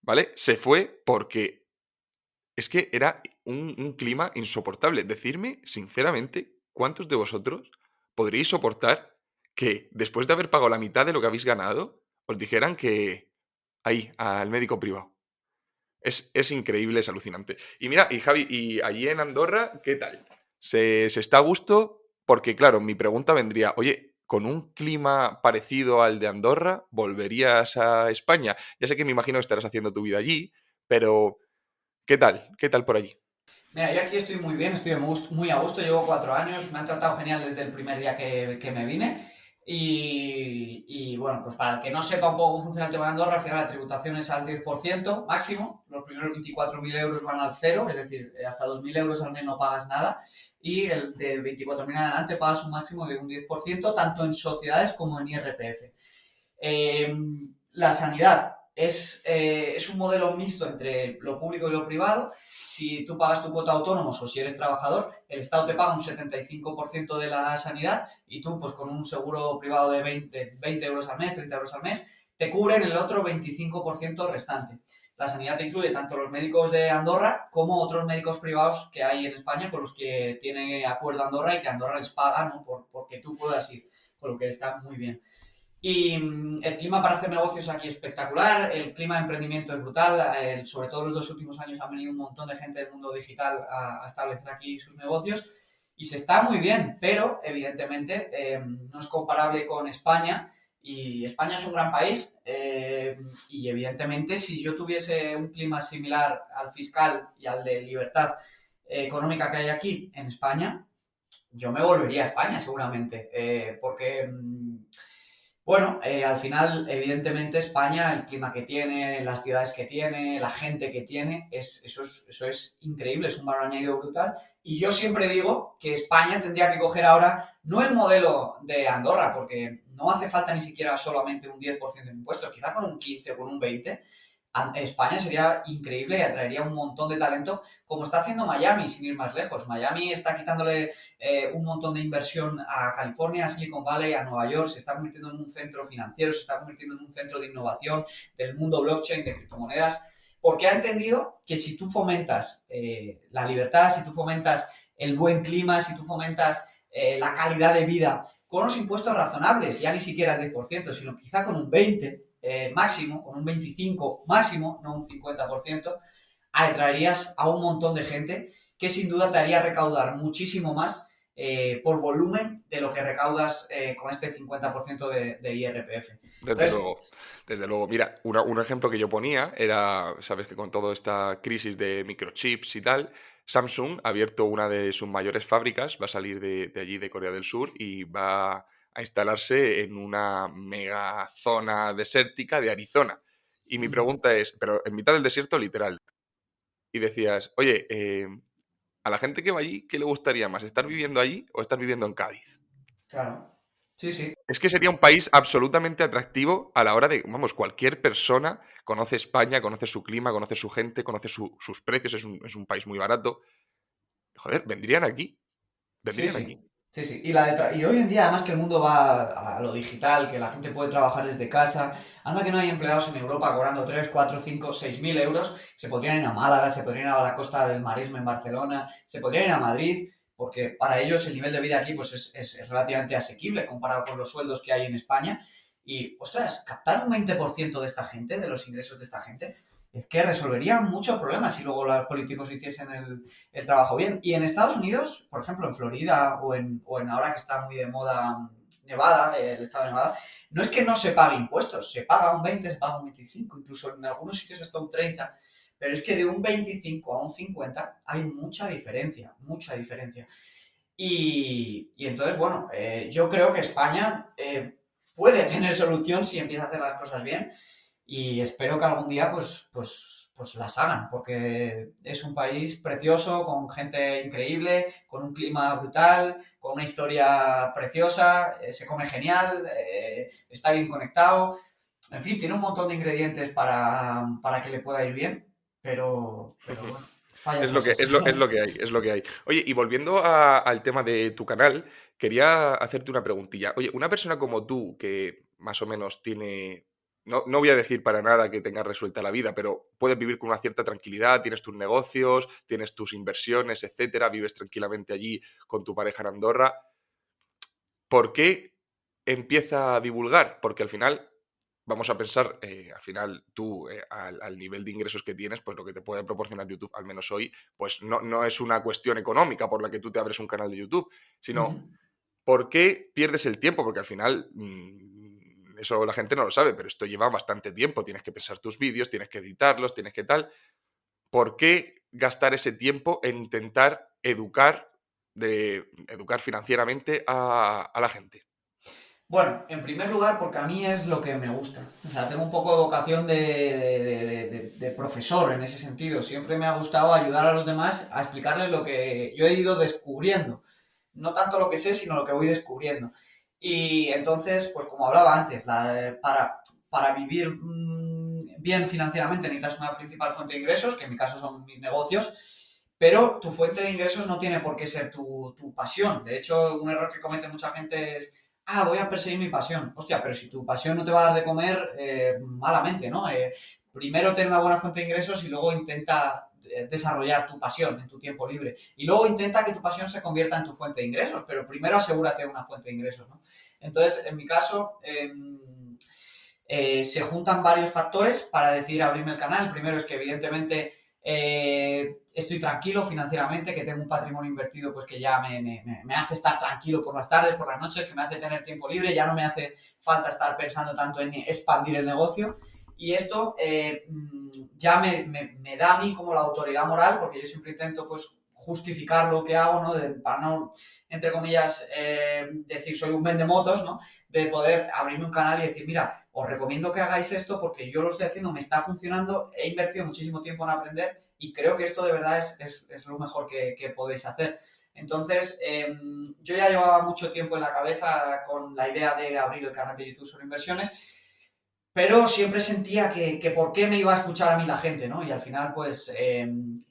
[SPEAKER 1] ¿vale? Se fue porque es que era un clima insoportable. Decidme, sinceramente, ¿cuántos de vosotros podríais soportar que después de haber pagado la mitad de lo que habéis ganado, os dijeran que ahí, al médico privado? Es increíble, es alucinante. Y mira, y Javi, y allí en Andorra, ¿qué tal? ¿Se está a gusto? Porque, claro, mi pregunta vendría, oye, con un clima parecido al de Andorra, ¿volverías a España? Ya sé que me imagino que estarás haciendo tu vida allí, pero ¿qué tal? ¿Qué tal por allí?
[SPEAKER 2] Mira, yo aquí estoy muy bien, estoy muy a gusto, llevo 4 años, me han tratado genial desde el primer día que me vine. Y bueno, pues para el que no sepa un poco cómo funciona el tema de Andorra, al final la tributación es al 10% máximo, los primeros 24.000 euros van al cero, es decir, hasta 2.000 euros al mes no pagas nada, y el de 24.000 en adelante pagas un máximo de un 10%, tanto en sociedades como en IRPF. Eh, la sanidad es un modelo mixto entre lo público y lo privado. Si tú pagas tu cuota autónomos o si eres trabajador, el Estado te paga un 75% de la sanidad y tú, pues con un seguro privado de 20 euros al mes, 30 euros al mes, te cubren el otro 25% restante. La sanidad te incluye tanto los médicos de Andorra como otros médicos privados que hay en España con los que tiene acuerdo Andorra y que Andorra les paga, ¿no? Porque tú puedas ir, con lo que está muy bien. Y el clima para hacer negocios aquí es espectacular, el clima de emprendimiento es brutal, sobre todo en los 2 últimos años han venido un montón de gente del mundo digital a establecer aquí sus negocios y se está muy bien, pero evidentemente no es comparable con España, y España es un gran país, y evidentemente si yo tuviese un clima similar al fiscal y al de libertad económica que hay aquí en España, yo me volvería a España seguramente, porque Bueno, al final, evidentemente, España, el clima que tiene, las ciudades que tiene, la gente que tiene, eso es increíble, es un valor añadido brutal. Y yo siempre digo que España tendría que coger ahora, no el modelo de Andorra, porque no hace falta ni siquiera solamente un 10% de impuestos, quizá con un 15 o con un 20, España sería increíble y atraería un montón de talento, como está haciendo Miami, sin ir más lejos. Miami está quitándole un montón de inversión a California, a Silicon Valley, a Nueva York, se está convirtiendo en un centro financiero, se está convirtiendo en un centro de innovación del mundo blockchain, de criptomonedas, porque ha entendido que si tú fomentas la libertad, si tú fomentas el buen clima, si tú fomentas la calidad de vida con unos impuestos razonables, ya ni siquiera el 10%, sino quizá con un 20%, máximo, con un 25% máximo, no un 50%, atraerías a un montón de gente que sin duda te haría recaudar muchísimo más por volumen de lo que recaudas con este 50% de IRPF.
[SPEAKER 1] Desde
[SPEAKER 2] Entonces,
[SPEAKER 1] luego, desde luego. Mira, un ejemplo que yo ponía era, sabes que con toda esta crisis de microchips y tal, Samsung ha abierto una de sus mayores fábricas, va a salir de allí, de Corea del Sur, y va a instalarse en una mega zona desértica de Arizona. Y mi pregunta es, pero en mitad del desierto, literal. Y decías, oye, a la gente que va allí, ¿qué le gustaría más? ¿Estar viviendo allí o estar viviendo en Cádiz?
[SPEAKER 2] claro, sí, sí,
[SPEAKER 1] Es que sería un país absolutamente atractivo a la hora de, vamos, cualquier persona conoce España, conoce su clima, conoce su gente, conoce sus precios, es un país muy barato. Joder, vendrían aquí,
[SPEAKER 2] sí,
[SPEAKER 1] vendrían aquí.
[SPEAKER 2] sí. Sí, sí. Y hoy en día, además que el mundo va a lo digital, que la gente puede trabajar desde casa, anda que no hay empleados en Europa cobrando 3 4 5 6.000 euros, se podrían ir a Málaga, se podrían ir a la Costa del Maresme en Barcelona, se podrían ir a Madrid, porque para ellos el nivel de vida aquí pues es relativamente asequible comparado con los sueldos que hay en España. Y, ostras, captar un 20% de esta gente, de los ingresos de esta gente, es que resolvería muchos problemas si luego los políticos hiciesen el trabajo bien. Y en Estados Unidos, por ejemplo, en Florida o en ahora que está muy de moda Nevada, el estado de Nevada, no es que no se pague impuestos, se paga un 20, se paga un 25, incluso en algunos sitios hasta un 30, pero es que de un 25 a un 50 hay mucha diferencia, mucha diferencia. Y entonces, bueno, yo creo que España puede tener solución si empieza a hacer las cosas bien y espero que algún día pues las hagan, porque es un país precioso, con gente increíble, con un clima brutal, con una historia preciosa, se come genial, está bien conectado, en fin, tiene un montón de ingredientes para que le pueda ir bien, pero bueno, fallan
[SPEAKER 1] Es lo que,
[SPEAKER 2] cosas.
[SPEAKER 1] es lo que hay, es lo que hay. Oye, y volviendo al tema de tu canal, quería hacerte una preguntilla. Oye, una persona como tú, que más o menos tiene, no voy a decir para nada que tengas resuelta la vida, pero puedes vivir con una cierta tranquilidad, tienes tus negocios, tienes tus inversiones, etcétera, vives tranquilamente allí con tu pareja en Andorra. ¿Por qué empieza a divulgar? Porque al final, vamos a pensar, al final tú, al nivel de ingresos que tienes, pues lo que te puede proporcionar YouTube, al menos hoy, pues no es una cuestión económica por la que tú te abres un canal de YouTube, sino
[SPEAKER 2] Ujú.
[SPEAKER 1] ¿por qué pierdes el tiempo? Porque al final, eso la gente no lo sabe, pero esto lleva bastante tiempo. Tienes que pensar tus vídeos, tienes que editarlos, tienes que tal. ¿Por qué gastar ese tiempo en intentar educar financieramente a la gente?
[SPEAKER 2] Bueno, en primer lugar, porque a mí es lo que me gusta. O sea, tengo un poco de vocación de profesor en ese sentido. Siempre me ha gustado ayudar a los demás a explicarles lo que yo he ido descubriendo. No tanto lo que sé, sino lo que voy descubriendo. Y entonces, pues como hablaba antes, para vivir bien financieramente necesitas una principal fuente de ingresos, que en mi caso son mis negocios, pero tu fuente de ingresos no tiene por qué ser tu pasión. De hecho, un error que comete mucha gente es, voy a perseguir mi pasión. Hostia, pero si tu pasión no te va a dar de comer, malamente, ¿no? Primero ten una buena fuente de ingresos y luego intenta desarrollar tu pasión en tu tiempo libre. Y luego intenta que tu pasión se convierta en tu fuente de ingresos, pero primero asegúrate de una fuente de ingresos, ¿no? Entonces, en mi caso, se juntan varios factores para decidir abrirme el canal. El primero es que evidentemente estoy tranquilo financieramente, que tengo un patrimonio invertido pues que ya me hace estar tranquilo por las tardes, por las noches, que me hace tener tiempo libre, ya no me hace falta estar pensando tanto en expandir el negocio. Y esto ya me da a mí como la autoridad moral, porque yo siempre intento pues justificar lo que hago, ¿no? Para no, entre comillas, decir soy un vendemotos, ¿no? De poder abrirme un canal y decir, mira, os recomiendo que hagáis esto porque yo lo estoy haciendo, me está funcionando, he invertido muchísimo tiempo en aprender y creo que esto de verdad es lo mejor que podéis hacer. Entonces, yo ya llevaba mucho tiempo en la cabeza con la idea de abrir el canal de YouTube sobre inversiones, pero siempre sentía que por qué me iba a escuchar a mí la gente, ¿no? Y al final, pues,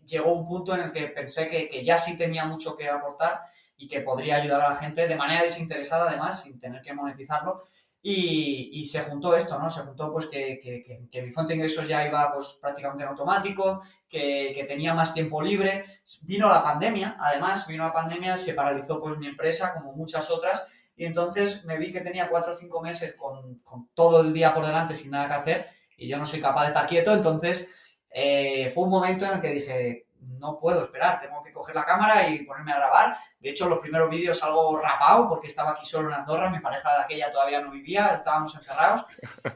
[SPEAKER 2] llegó un punto en el que pensé que ya sí tenía mucho que aportar y que podría ayudar a la gente de manera desinteresada, además, sin tener que monetizarlo. Y se juntó esto, ¿no? Se juntó, pues, que mi fuente de ingresos ya iba, pues, prácticamente en automático, que tenía más tiempo libre. Vino la pandemia, además, vino la pandemia, se paralizó, pues, mi empresa, como muchas otras, y entonces me vi que tenía 4 o 5 meses con todo el día por delante sin nada que hacer y yo no soy capaz de estar quieto, entonces fue un momento en el que dije, no puedo esperar, tengo que coger la cámara y ponerme a grabar. De hecho, los primeros vídeos salgo rapado porque estaba aquí solo en Andorra, mi pareja de aquella todavía no vivía, estábamos encerrados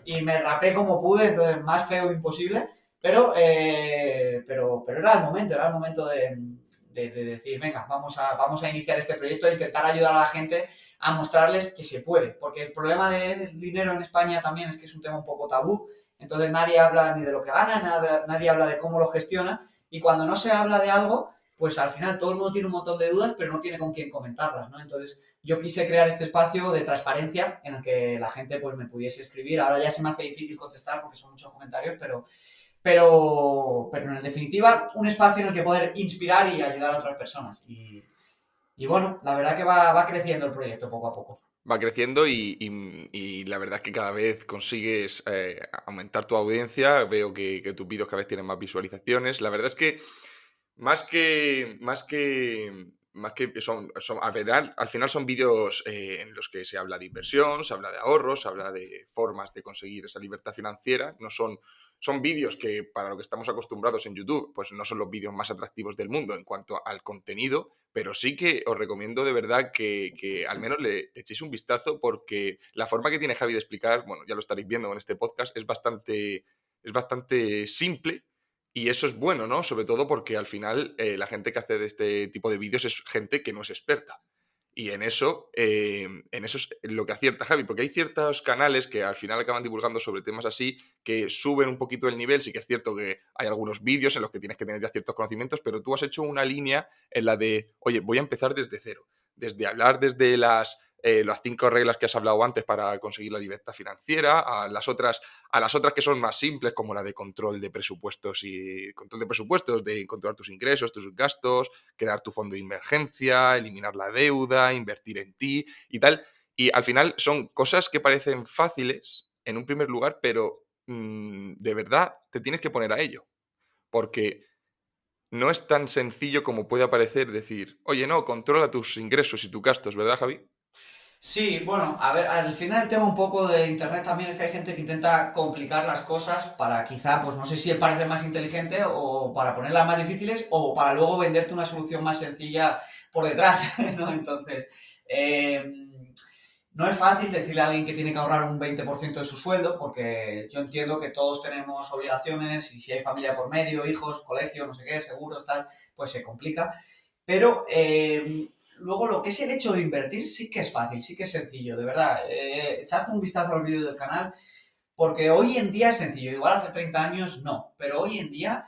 [SPEAKER 2] y me rapé como pude, entonces más feo imposible, pero era el momento de decir, venga, vamos a iniciar este proyecto e intentar ayudar a la gente a mostrarles que se puede, porque el problema del dinero en España también es que es un tema un poco tabú, entonces nadie habla ni de lo que gana, nadie habla de cómo lo gestiona, y cuando no se habla de algo, pues al final todo el mundo tiene un montón de dudas, pero no tiene con quién comentarlas, ¿no? Entonces yo quise crear este espacio de transparencia en el que la gente pues me pudiese escribir, ahora ya se me hace difícil contestar porque son muchos comentarios, pero en definitiva, un espacio en el que poder inspirar y ayudar a otras personas. Y bueno, la verdad que va creciendo el proyecto poco a poco.
[SPEAKER 1] Va creciendo y la verdad es que cada vez consigues aumentar tu audiencia. Veo que tus vídeos cada vez tienen más visualizaciones. La verdad es que más que al final son vídeos en los que se habla de inversión, se habla de ahorros, se habla de formas de conseguir esa libertad financiera. No son vídeos que para lo que estamos acostumbrados en YouTube, pues no son los vídeos más atractivos del mundo en cuanto al contenido, pero sí que os recomiendo de verdad que al menos le echéis un vistazo porque la forma que tiene Javi de explicar, bueno, ya lo estaréis viendo en este podcast, es bastante simple y eso es bueno, ¿no? Sobre todo porque al final la gente que hace de este tipo de vídeos es gente que no es experta. Y en eso es lo que acierta Javi, porque hay ciertos canales que al final acaban divulgando sobre temas así, que suben un poquito el nivel. Sí que es cierto que hay algunos vídeos en los que tienes que tener ya ciertos conocimientos, pero tú has hecho una línea en la de, oye, voy a empezar desde cero, desde hablar desde las 5 reglas que has hablado antes para conseguir la libertad financiera, a las otras que son más simples, como la de control de presupuestos, de controlar tus ingresos, tus gastos, crear tu fondo de emergencia, eliminar la deuda, invertir en ti y tal. Y al final son cosas que parecen fáciles en un primer lugar, pero de verdad te tienes que poner a ello, porque no es tan sencillo como puede parecer decir, oye, no, controla tus ingresos y tus gastos, ¿verdad, Javi?
[SPEAKER 2] Sí, bueno, a ver, al final el tema un poco de Internet también es que hay gente que intenta complicar las cosas para quizá, pues no sé si parecer más inteligente o para ponerlas más difíciles o para luego venderte una solución más sencilla por detrás, ¿no? Entonces, eh, no es fácil decirle a alguien que tiene que ahorrar un 20% de su sueldo, porque yo entiendo que todos tenemos obligaciones y si hay familia por medio, hijos, colegio, no sé qué, seguros, tal, pues se complica. Pero luego lo que es el hecho de invertir sí que es fácil, sí que es sencillo, de verdad. Echad un vistazo al vídeo del canal, porque hoy en día es sencillo, igual hace 30 años no, pero hoy en día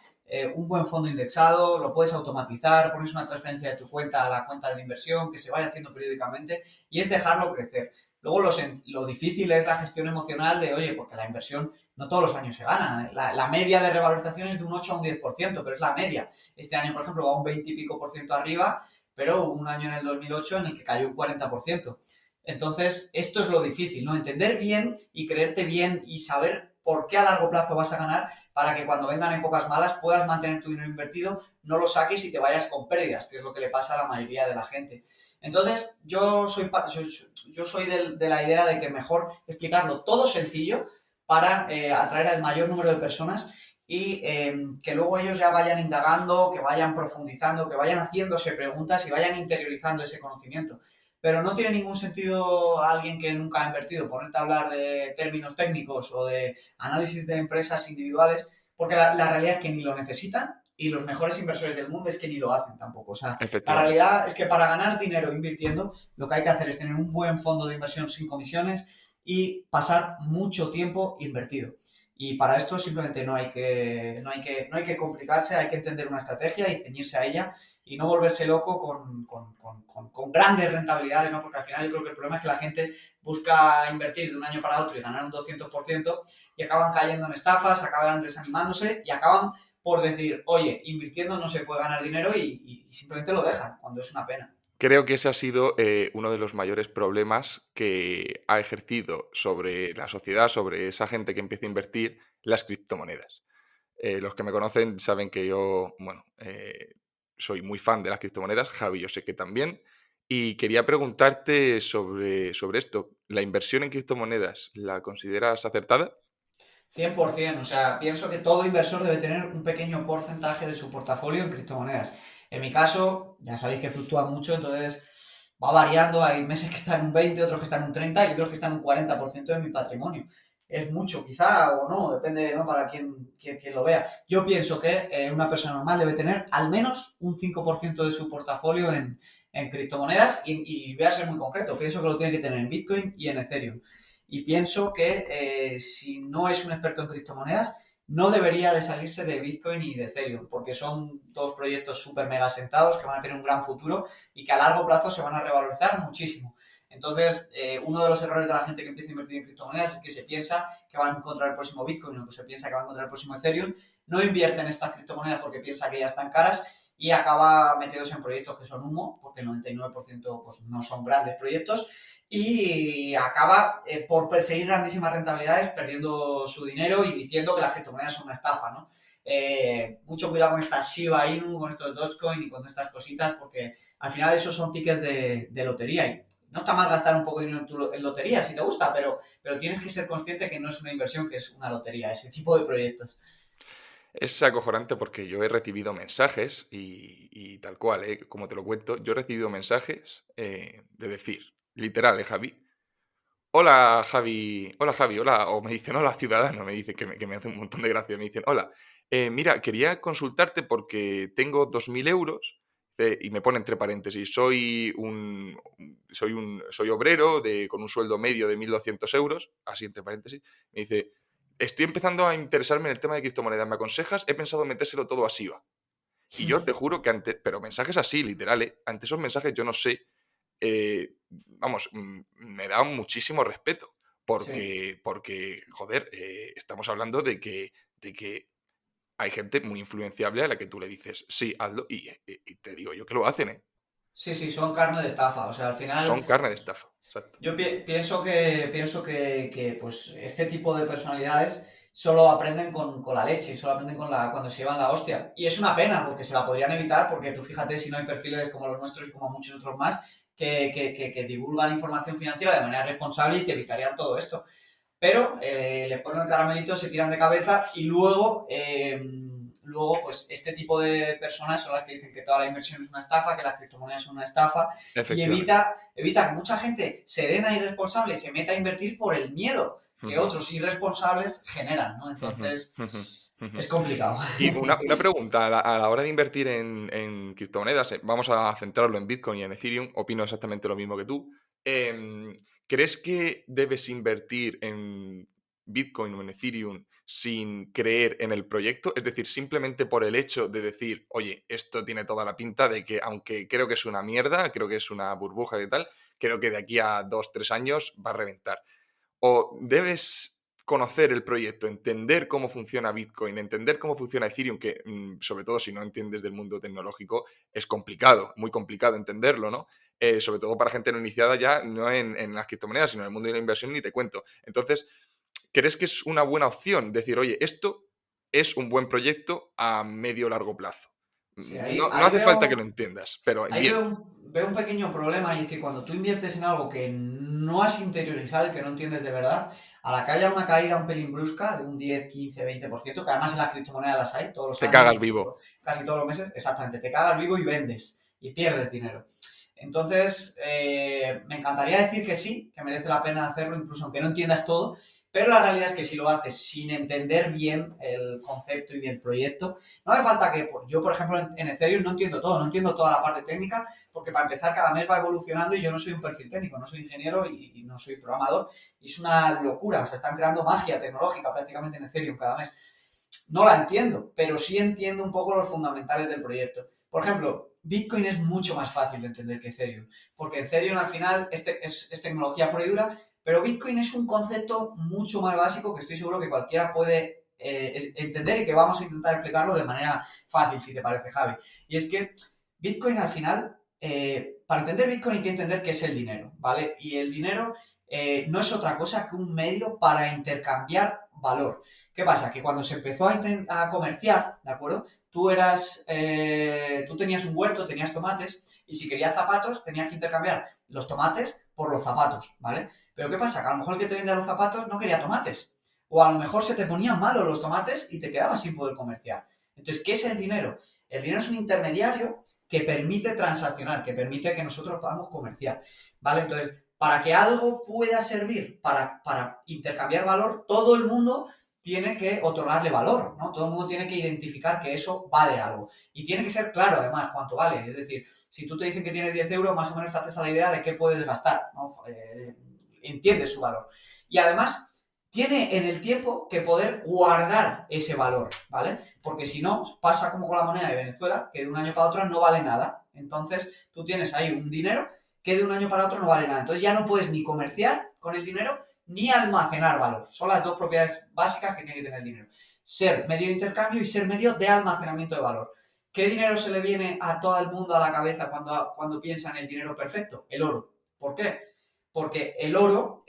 [SPEAKER 2] un buen fondo indexado lo puedes automatizar, pones una transferencia de tu cuenta a la cuenta de inversión que se vaya haciendo periódicamente y es dejarlo crecer. Luego lo difícil es la gestión emocional de, oye, porque la inversión no todos los años se gana. La media de revalorización es de un 8 a un 10%, pero es la media. Este año, por ejemplo, va un 20 y pico por ciento arriba, pero hubo un año en el 2008 en el que cayó un 40%. Entonces, esto es lo difícil, ¿no? Entender bien y creerte bien y saber por qué a largo plazo vas a ganar para que cuando vengan épocas malas puedas mantener tu dinero invertido, no lo saques y te vayas con pérdidas, que es lo que le pasa a la mayoría de la gente. Entonces, yo soy de la idea de que mejor explicarlo todo sencillo para atraer al mayor número de personas y que luego ellos ya vayan indagando, que vayan profundizando, que vayan haciéndose preguntas y vayan interiorizando ese conocimiento. Pero no tiene ningún sentido a alguien que nunca ha invertido ponerte a hablar de términos técnicos o de análisis de empresas individuales, porque la realidad es que ni lo necesitan y los mejores inversores del mundo es que ni lo hacen tampoco. O sea, la
[SPEAKER 1] efectivamente.
[SPEAKER 2] realidad es que para ganar dinero invirtiendo, lo que hay que hacer es tener un buen fondo de inversión sin comisiones y pasar mucho tiempo invertido. Y para esto simplemente no hay que complicarse, hay que entender una estrategia y ceñirse a ella y no volverse loco con grandes rentabilidades, ¿no? Porque al final yo creo que el problema es que la gente busca invertir de un año para otro y ganar un 200% y acaban cayendo en estafas, acaban desanimándose y acaban por decir, oye, invirtiendo no se puede ganar dinero y simplemente lo dejan, cuando es una pena.
[SPEAKER 1] Creo que ese ha sido uno de los mayores problemas que ha ejercido sobre la sociedad, sobre esa gente que empieza a invertir, las criptomonedas. Los que me conocen saben que yo, bueno, soy muy fan de las criptomonedas, Javi, yo sé que también, y quería preguntarte sobre esto. ¿La inversión en criptomonedas la consideras acertada?
[SPEAKER 2] 100%, o sea, pienso que todo inversor debe tener un pequeño porcentaje de su portafolio en criptomonedas. En mi caso, ya sabéis que fluctúa mucho, entonces va variando, hay meses que están en un 20, otros que están en un 30 y otros que están en un 40% de mi patrimonio. Es mucho, quizá, o no, depende, ¿no? Para quien lo vea. Yo pienso que una persona normal debe tener al menos un 5% de su portafolio en criptomonedas y voy a ser muy concreto, pienso que lo tiene que tener en Bitcoin y en Ethereum. Y pienso que si no es un experto en criptomonedas, no debería de salirse de Bitcoin y de Ethereum, porque son dos proyectos súper mega sentados que van a tener un gran futuro y que a largo plazo se van a revalorizar muchísimo. Entonces, uno de los errores de la gente que empieza a invertir en criptomonedas es que se piensa que va a encontrar el próximo Bitcoin o que se piensa que va a encontrar el próximo Ethereum, no invierte en estas criptomonedas porque piensa que ya están caras y acaba metiéndose en proyectos que son humo, porque el 99% pues, no son grandes proyectos, y acaba por perseguir grandísimas rentabilidades perdiendo su dinero y diciendo que las criptomonedas son una estafa, ¿no? Mucho cuidado con estas Shiba Inu, con estos Dogecoin y con estas cositas, porque al final esos son tickets de lotería y no está mal gastar un poco de dinero en lotería si te gusta, pero tienes que ser consciente que no es una inversión, que es una lotería, ese tipo de proyectos.
[SPEAKER 1] Es acojonante porque yo he recibido mensajes y tal cual, como te lo cuento, yo he recibido mensajes de decir, literal, Javi, hola Javi, hola, o me dicen hola ciudadano, me dicen que me hace un montón de gracia, me dicen hola, mira, quería consultarte porque tengo 2.000 euros y me pone entre paréntesis, soy obrero con un sueldo medio de 1.200 euros, así entre paréntesis, me dice, estoy empezando a interesarme en el tema de criptomonedas, ¿me aconsejas? He pensado metérselo todo a SIVA. Y yo te juro que antes, pero mensajes así, literal, ante esos mensajes yo no sé, vamos, me da muchísimo respeto,
[SPEAKER 2] Sí.
[SPEAKER 1] porque joder, estamos hablando de que hay gente muy influenciable a la que tú le dices: "Sí, hazlo", y te digo yo que lo hacen, ¿eh?
[SPEAKER 2] Sí, sí, son carne de estafa. O sea, al final
[SPEAKER 1] Son carne de estafa, exacto.
[SPEAKER 2] yo pienso que pues, este tipo de personalidades solo aprenden con la leche, solo aprenden cuando se llevan la hostia. Y es una pena, porque se la podrían evitar, porque tú fíjate si no hay perfiles como los nuestros y como muchos otros más que divulgan información financiera de manera responsable y que evitarían todo esto. Pero le ponen el caramelito, se tiran de cabeza y luego, pues este tipo de personas son las que dicen que toda la inversión es una estafa, que las criptomonedas son una estafa y
[SPEAKER 1] Efectivamente.
[SPEAKER 2] evita que mucha gente serena y responsable se meta a invertir por el miedo que
[SPEAKER 1] Ujú,
[SPEAKER 2] otros irresponsables generan, ¿no?
[SPEAKER 1] ujú,
[SPEAKER 2] Entonces,
[SPEAKER 1] ujú, ujú.
[SPEAKER 2] es complicado.
[SPEAKER 1] Y una pregunta, a la hora de invertir en criptomonedas, vamos a centrarlo en Bitcoin y en Ethereum, opino exactamente lo mismo que tú. ¿Crees que debes invertir en Bitcoin o en Ethereum sin creer en el proyecto? Es decir, simplemente por el hecho de decir, oye, esto tiene toda la pinta de que, aunque creo que es una mierda, creo que es una burbuja y tal, creo que de aquí a 2, 3 años va a reventar. O debes conocer el proyecto, entender cómo funciona Bitcoin, entender cómo funciona Ethereum, que sobre todo si no entiendes del mundo tecnológico, es complicado, muy complicado entenderlo, ¿no? Sobre todo para gente no iniciada ya, no en las criptomonedas, sino en el mundo de la inversión, ni te cuento. Entonces, ¿crees que es una buena opción decir, oye, esto es un buen proyecto a medio o largo plazo?
[SPEAKER 2] Sí,
[SPEAKER 1] No hace falta que lo entiendas, pero
[SPEAKER 2] ahí
[SPEAKER 1] bien,
[SPEAKER 2] veo un pequeño problema y es que cuando tú inviertes en algo que no has interiorizado y que no entiendes de verdad, a la que haya una caída un pelín brusca de un 10, 15, 20%, que además en las criptomonedas las hay todos los
[SPEAKER 1] te
[SPEAKER 2] años,
[SPEAKER 1] cagas
[SPEAKER 2] incluso
[SPEAKER 1] vivo.
[SPEAKER 2] casi todos los meses, exactamente, te cagas vivo y vendes y pierdes dinero. Entonces, me encantaría decir que sí, que merece la pena hacerlo, incluso aunque no entiendas todo, Pero la realidad es que si lo haces sin entender bien el concepto y bien el proyecto, no hace falta que, yo por ejemplo en Ethereum no entiendo todo, no entiendo toda la parte técnica, porque para empezar cada mes va evolucionando y yo no soy un perfil técnico, no soy ingeniero y no soy programador, y es una locura, o sea, están creando magia tecnológica prácticamente en Ethereum cada mes. No la entiendo, pero sí entiendo un poco los fundamentales del proyecto. Por ejemplo, Bitcoin es mucho más fácil de entender que Ethereum, porque Ethereum al final es tecnología pura y dura, pero Bitcoin es un concepto mucho más básico que estoy seguro que cualquiera puede entender y que vamos a intentar explicarlo de manera fácil, si te parece, Javi. Y es que Bitcoin al final, para entender Bitcoin hay que entender qué es el dinero, ¿vale? Y el dinero no es otra cosa que un medio para intercambiar valor. ¿Qué pasa? Que cuando se empezó a comerciar, ¿de acuerdo? Tú tenías un huerto, tenías tomates, y si querías zapatos, tenías que intercambiar los tomates por los zapatos, ¿vale? Pero ¿qué pasa? Que a lo mejor el que te vendía los zapatos no quería tomates. O a lo mejor se te ponían malos los tomates y te quedabas sin poder comerciar. Entonces, ¿qué es el dinero? El dinero es un intermediario que permite transaccionar, que permite que nosotros podamos comerciar, ¿vale? Entonces, para que algo pueda servir para intercambiar valor, todo el mundo tiene que otorgarle valor, ¿no? Todo el mundo tiene que identificar que eso vale algo. Y tiene que ser claro, además, cuánto vale. Es decir, si tú te dicen que tienes 10 euros, más o menos te haces a la idea de qué puedes gastar, ¿no? Entiendes su valor. Y además, tiene en el tiempo que poder guardar ese valor, ¿vale? Porque si no, pasa como con la moneda de Venezuela, que de un año para otro no vale nada. Entonces, tú tienes ahí un dinero que de un año para otro no vale nada. Entonces ya no puedes ni comerciar con el dinero ni almacenar valor. Son las dos propiedades básicas que tiene que tener el dinero. Ser medio de intercambio y ser medio de almacenamiento de valor. ¿Qué dinero se le viene a todo el mundo a la cabeza cuando piensa en el dinero perfecto? El oro. ¿Por qué? Porque el oro,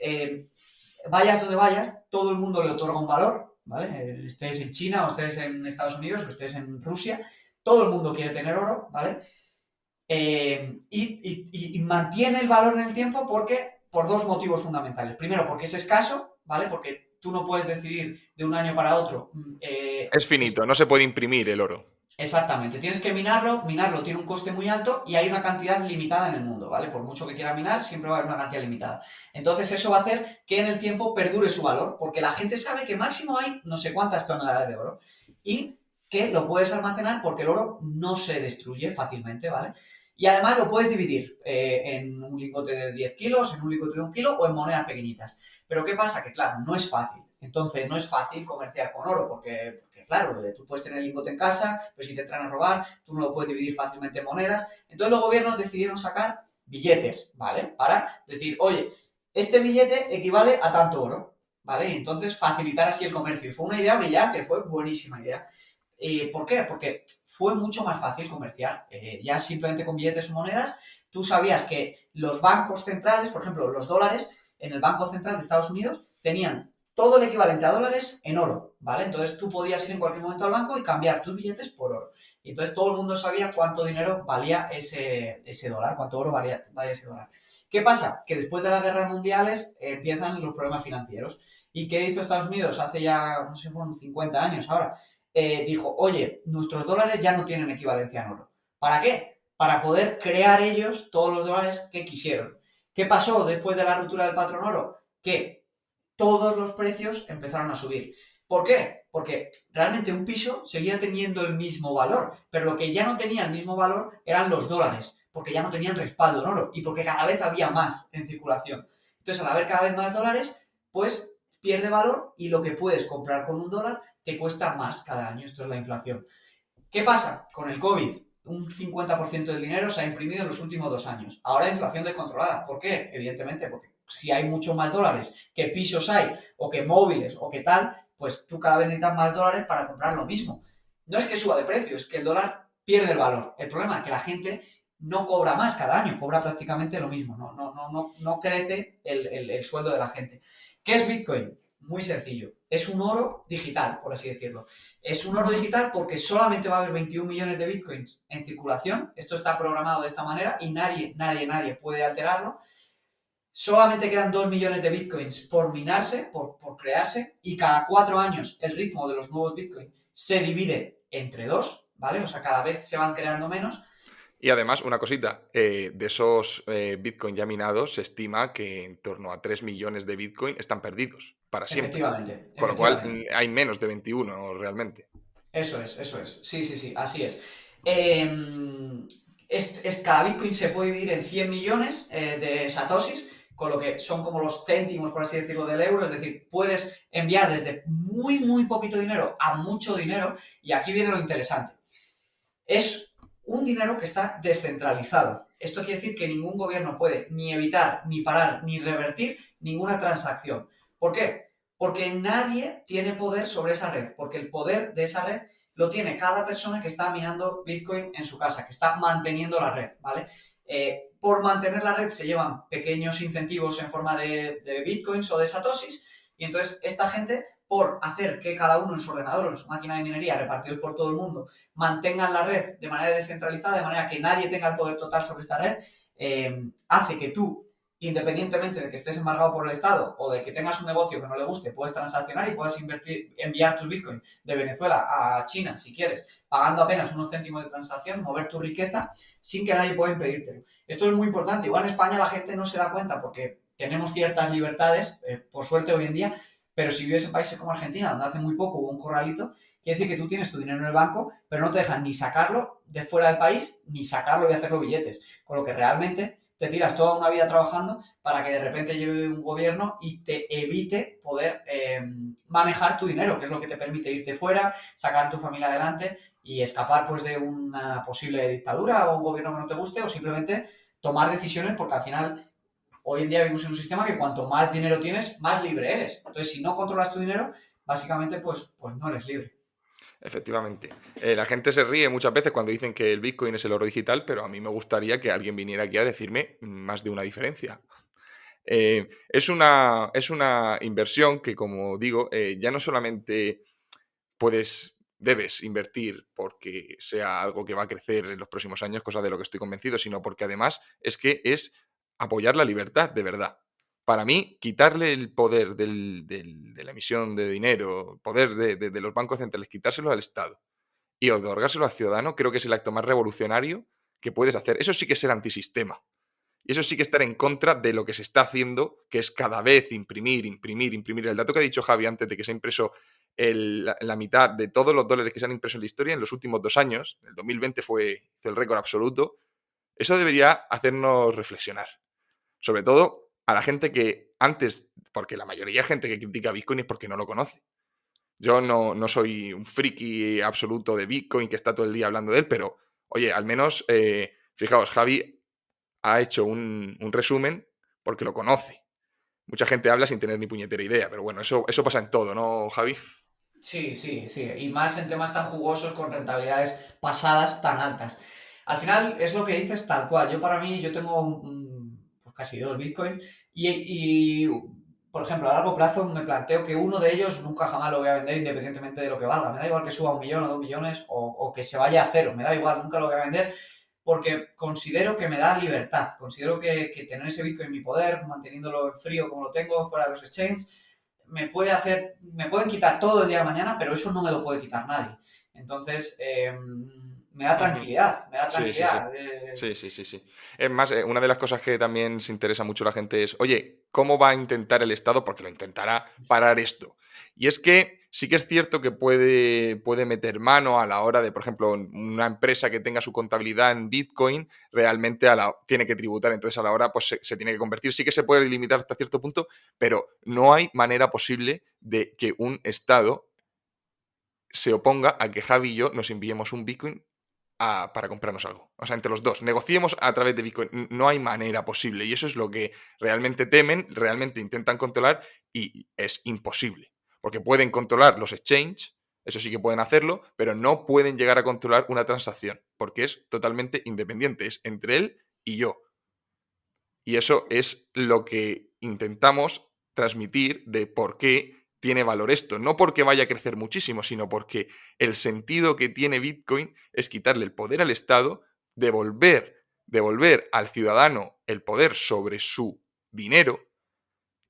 [SPEAKER 2] vayas donde vayas, todo el mundo le otorga un valor, ¿vale? Estés en China o estés en Estados Unidos o estés en Rusia, todo el mundo quiere tener oro, ¿vale? Y mantiene el valor en el tiempo por dos motivos fundamentales. Primero, porque es escaso, ¿vale? Porque tú no puedes decidir de un año para otro.
[SPEAKER 1] Es finito, no se puede imprimir el oro.
[SPEAKER 2] Exactamente, tienes que minarlo tiene un coste muy alto y hay una cantidad limitada en el mundo, ¿vale? Por mucho que quiera minar, siempre va a haber una cantidad limitada. Entonces eso va a hacer que en el tiempo perdure su valor, porque la gente sabe que máximo hay no sé cuántas toneladas de oro y que lo puedes almacenar porque el oro no se destruye fácilmente, ¿vale? Y además lo puedes dividir en un lingote de 10 kilos, en un lingote de 1 kilo o en monedas pequeñitas. Pero ¿qué pasa? Que claro, no es fácil. Entonces no es fácil comerciar con oro porque claro, tú puedes tener el lingote en casa, pero si te entran a robar, tú no lo puedes dividir fácilmente en monedas. Entonces los gobiernos decidieron sacar billetes, ¿vale? Para decir, oye, este billete equivale a tanto oro, ¿vale? Y entonces facilitar así el comercio. Y fue una idea brillante, fue buenísima idea. ¿Por qué? Porque fue mucho más fácil comerciar. Ya simplemente con billetes o monedas, tú sabías que los bancos centrales, por ejemplo, los dólares, en el Banco Central de Estados Unidos, tenían todo el equivalente a dólares en oro, ¿vale? Entonces tú podías ir en cualquier momento al banco y cambiar tus billetes por oro. Y entonces todo el mundo sabía cuánto dinero valía ese dólar, cuánto oro valía ese dólar. ¿Qué pasa? Que después de las guerras mundiales empiezan los problemas financieros. ¿Y qué hizo Estados Unidos hace ya, no sé, fueron 50 años ahora? Dijo, oye, nuestros dólares ya no tienen equivalencia en oro. ¿Para qué? Para poder crear ellos todos los dólares que quisieron. ¿Qué pasó después de la ruptura del patrón oro? Que todos los precios empezaron a subir. ¿Por qué? Porque realmente un piso seguía teniendo el mismo valor, pero lo que ya no tenía el mismo valor eran los dólares, porque ya no tenían respaldo en oro y porque cada vez había más en circulación. Entonces, al haber cada vez más dólares, pues pierde valor y lo que puedes comprar con un dólar te cuesta más cada año. Esto es la inflación. ¿Qué pasa? Con el COVID, un 50% del dinero se ha imprimido en los últimos 2 años. Ahora inflación descontrolada. ¿Por qué? Evidentemente, porque si hay muchos más dólares que pisos hay, o que móviles, o que tal, pues tú cada vez necesitas más dólares para comprar lo mismo. No es que suba de precio, es que el dólar pierde el valor. El problema es que la gente no cobra más cada año, cobra prácticamente lo mismo. No crece el sueldo de la gente. ¿Qué es Bitcoin? Muy sencillo. Es un oro digital, por así decirlo. Es un oro digital porque solamente va a haber 21 millones de bitcoins en circulación. Esto está programado de esta manera y nadie puede alterarlo. Solamente quedan 2 millones de bitcoins por minarse, por crearse, y cada 4 años el ritmo de los nuevos bitcoins se divide entre 2, ¿vale? O sea, cada vez se van creando menos.
[SPEAKER 1] Y además, una cosita, de esos Bitcoin ya minados, se estima que en torno a 3 millones de Bitcoin están perdidos para siempre.
[SPEAKER 2] Efectivamente,
[SPEAKER 1] Con lo cual,
[SPEAKER 2] efectivamente.
[SPEAKER 1] hay menos de 21 realmente.
[SPEAKER 2] Eso es, eso es. Sí, sí, sí, así es. Em, Cada Bitcoin se puede dividir en 100 millones de satoshis, con lo que son como los céntimos, por así decirlo, del euro. Es decir, puedes enviar desde muy, muy poquito dinero a mucho dinero. Y aquí viene lo interesante. Es un dinero que está descentralizado. Esto quiere decir que ningún gobierno puede ni evitar, ni parar, ni revertir ninguna transacción. ¿Por qué? Porque nadie tiene poder sobre esa red, porque el poder de esa red lo tiene cada persona que está minando Bitcoin en su casa, que está manteniendo la red, ¿vale? Por mantener la red se llevan pequeños incentivos en forma de Bitcoins o de satoshis, y entonces esta gente, por hacer que cada uno en su ordenador o en su máquina de minería repartidos por todo el mundo mantengan la red de manera descentralizada, de manera que nadie tenga el poder total sobre esta red, hace que tú, independientemente de que estés embargado por el Estado o de que tengas un negocio que no le guste, puedes transaccionar y puedas enviar tus bitcoins de Venezuela a China, si quieres, pagando apenas unos céntimos de transacción, mover tu riqueza sin que nadie pueda impedírtelo. Esto es muy importante. Igual en España la gente no se da cuenta porque tenemos ciertas libertades, por suerte hoy en día, pero si vives en países como Argentina, donde hace muy poco hubo un corralito, quiere decir que tú tienes tu dinero en el banco, pero no te dejan ni sacarlo de fuera del país, ni sacarlo y hacerlo billetes. Con lo que realmente te tiras toda una vida trabajando para que de repente llegue un gobierno y te evite poder manejar tu dinero, que es lo que te permite irte fuera, sacar tu familia adelante y escapar pues de una posible dictadura o un gobierno que no te guste o simplemente tomar decisiones porque al final hoy en día vivimos en un sistema que cuanto más dinero tienes, más libre eres. Entonces, si no controlas tu dinero, básicamente, pues no eres libre.
[SPEAKER 1] Efectivamente. La gente se ríe muchas veces cuando dicen que el Bitcoin es el oro digital, pero a mí me gustaría que alguien viniera aquí a decirme más de una diferencia. Es una inversión que, como digo, ya no solamente debes invertir porque sea algo que va a crecer en los próximos años, cosa de lo que estoy convencido, sino porque además es que es apoyar la libertad de verdad. Para mí, quitarle el poder de la emisión de dinero, poder de los bancos centrales, quitárselo al Estado y otorgárselo al ciudadano, creo que es el acto más revolucionario que puedes hacer. Eso sí que es ser antisistema. Y eso sí que estar en contra de lo que se está haciendo, que es cada vez imprimir, imprimir, imprimir. El dato que ha dicho Javi antes de que se ha impreso la mitad de todos los dólares que se han impreso en la historia en los últimos 2 años, el 2020 hizo el récord absoluto, eso debería hacernos reflexionar. Sobre todo a la gente que antes, porque la mayoría de gente que critica Bitcoin es porque no lo conoce. Yo no soy un friki absoluto de Bitcoin que está todo el día hablando de él, pero oye, al menos, fijaos, Javi ha hecho un resumen porque lo conoce. Mucha gente habla sin tener ni puñetera idea, pero bueno, eso pasa en todo, ¿no, Javi?
[SPEAKER 2] Sí, sí, sí. Y más en temas tan jugosos con rentabilidades pasadas tan altas. Al final es lo que dices tal cual. Yo para mí, yo tengo pues casi dos Bitcoin y, por ejemplo, a largo plazo me planteo que uno de ellos nunca jamás lo voy a vender independientemente de lo que valga. Me da igual que suba 1 millón o 2 millones o que se vaya a cero. Me da igual, nunca lo voy a vender porque considero que me da libertad. Considero que tener ese Bitcoin en mi poder, manteniéndolo en frío como lo tengo, fuera de los exchanges, me pueden quitar todo el día de mañana, pero eso no me lo puede quitar nadie. Entonces, me da
[SPEAKER 1] Ujú.
[SPEAKER 2] tranquilidad, me da
[SPEAKER 1] Sí, sí, sí.
[SPEAKER 2] tranquilidad.
[SPEAKER 1] Sí, sí, sí, sí. Es más, una de las cosas que también se interesa mucho a la gente es, oye, ¿cómo va a intentar el Estado? Porque lo intentará parar esto. Y es que sí que es cierto que puede meter mano a la hora de, por ejemplo, una empresa que tenga su contabilidad en Bitcoin, realmente tiene que tributar. Entonces, a la hora, pues se tiene que convertir. Sí que se puede limitar hasta cierto punto, pero no hay manera posible de que un Estado se oponga a que Javi y yo nos enviemos un Bitcoin para comprarnos algo. O sea, entre los dos. Negociemos a través de Bitcoin. No hay manera posible. Y eso es lo que realmente temen, realmente intentan controlar y es imposible. Porque pueden controlar los exchanges, eso sí que pueden hacerlo, pero no pueden llegar a controlar una transacción, porque es totalmente independiente. Es entre él y yo. Y eso es lo que intentamos transmitir de por qué tiene valor esto. No porque vaya a crecer muchísimo, sino porque el sentido que tiene Bitcoin es quitarle el poder al Estado, devolver al ciudadano el poder sobre su dinero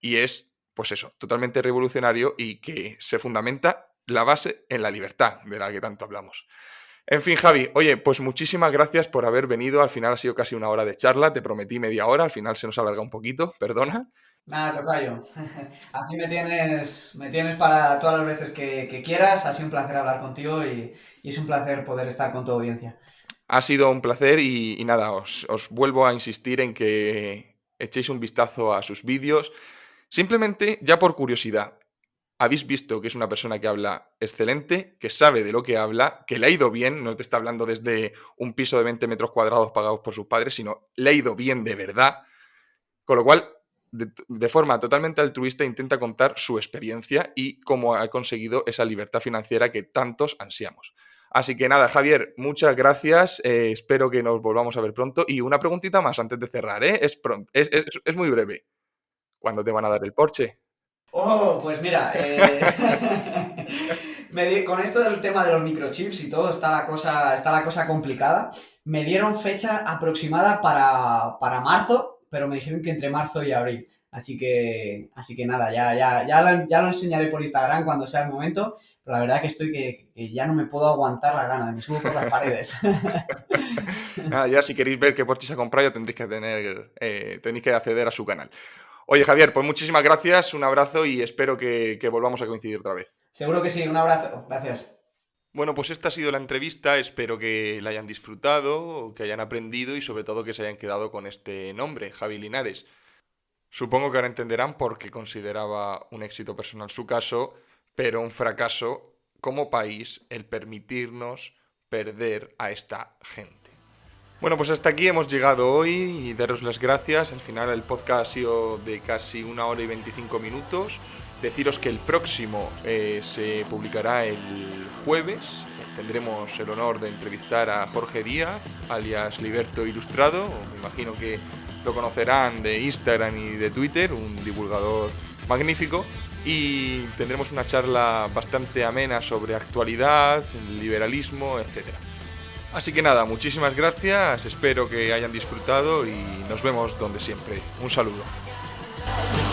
[SPEAKER 1] y es, pues eso, totalmente revolucionario y que se fundamenta la base en la libertad de la que tanto hablamos. En fin, Javi, oye, pues muchísimas gracias por haber venido. Al final ha sido casi una hora de charla, te prometí media hora, al final se nos alarga un poquito, perdona.
[SPEAKER 2] Nada, tocayo. Aquí me tienes para todas las veces que quieras. Ha sido un placer hablar contigo y es un placer poder estar con tu audiencia.
[SPEAKER 1] Ha sido un placer y nada, os vuelvo a insistir en que echéis un vistazo a sus vídeos. Simplemente, ya por curiosidad, habéis visto que es una persona que habla excelente, que sabe de lo que habla, que le ha ido bien, no te está hablando desde un piso de 20 metros cuadrados pagados por sus padres, sino le ha ido bien de verdad. Con lo cual, de forma totalmente altruista, intenta contar su experiencia y cómo ha conseguido esa libertad financiera que tantos ansiamos. Así que nada, Javier, muchas gracias. Espero que nos volvamos a ver pronto. Y una preguntita más antes de cerrar, ¿eh? Es muy breve. ¿Cuándo te van a dar el Porsche?
[SPEAKER 2] Oh, pues mira, con esto del tema de los microchips y todo, está la cosa complicada. Me dieron fecha aproximada para marzo, pero me dijeron que entre marzo y abril. Así que nada, ya lo enseñaré por Instagram cuando sea el momento. Pero la verdad que estoy que ya no me puedo aguantar la gana, me subo por las paredes.
[SPEAKER 1] Nada, ya si queréis ver qué Porsche se ha comprado, ya tenéis que acceder a su canal. Oye, Javier, pues muchísimas gracias, un abrazo y espero que volvamos a coincidir otra vez.
[SPEAKER 2] Seguro que sí, un abrazo, gracias.
[SPEAKER 1] Bueno, pues esta ha sido la entrevista, espero que la hayan disfrutado, que hayan aprendido y sobre todo que se hayan quedado con este nombre, Javi Linares. Supongo que ahora entenderán por qué consideraba un éxito personal su caso, pero un fracaso como país el permitirnos perder a esta gente. Bueno, pues hasta aquí hemos llegado hoy y daros las gracias. Al final el podcast ha sido de casi 1 hora y 25 minutos. Deciros que el próximo se publicará el jueves. Tendremos el honor de entrevistar a Jorge Díaz, alias Liberto Ilustrado. Me imagino que lo conocerán de Instagram y de Twitter, un divulgador magnífico. Y tendremos una charla bastante amena sobre actualidad, el liberalismo, etcétera. Así que nada, muchísimas gracias, espero que hayan disfrutado y nos vemos donde siempre. Un saludo.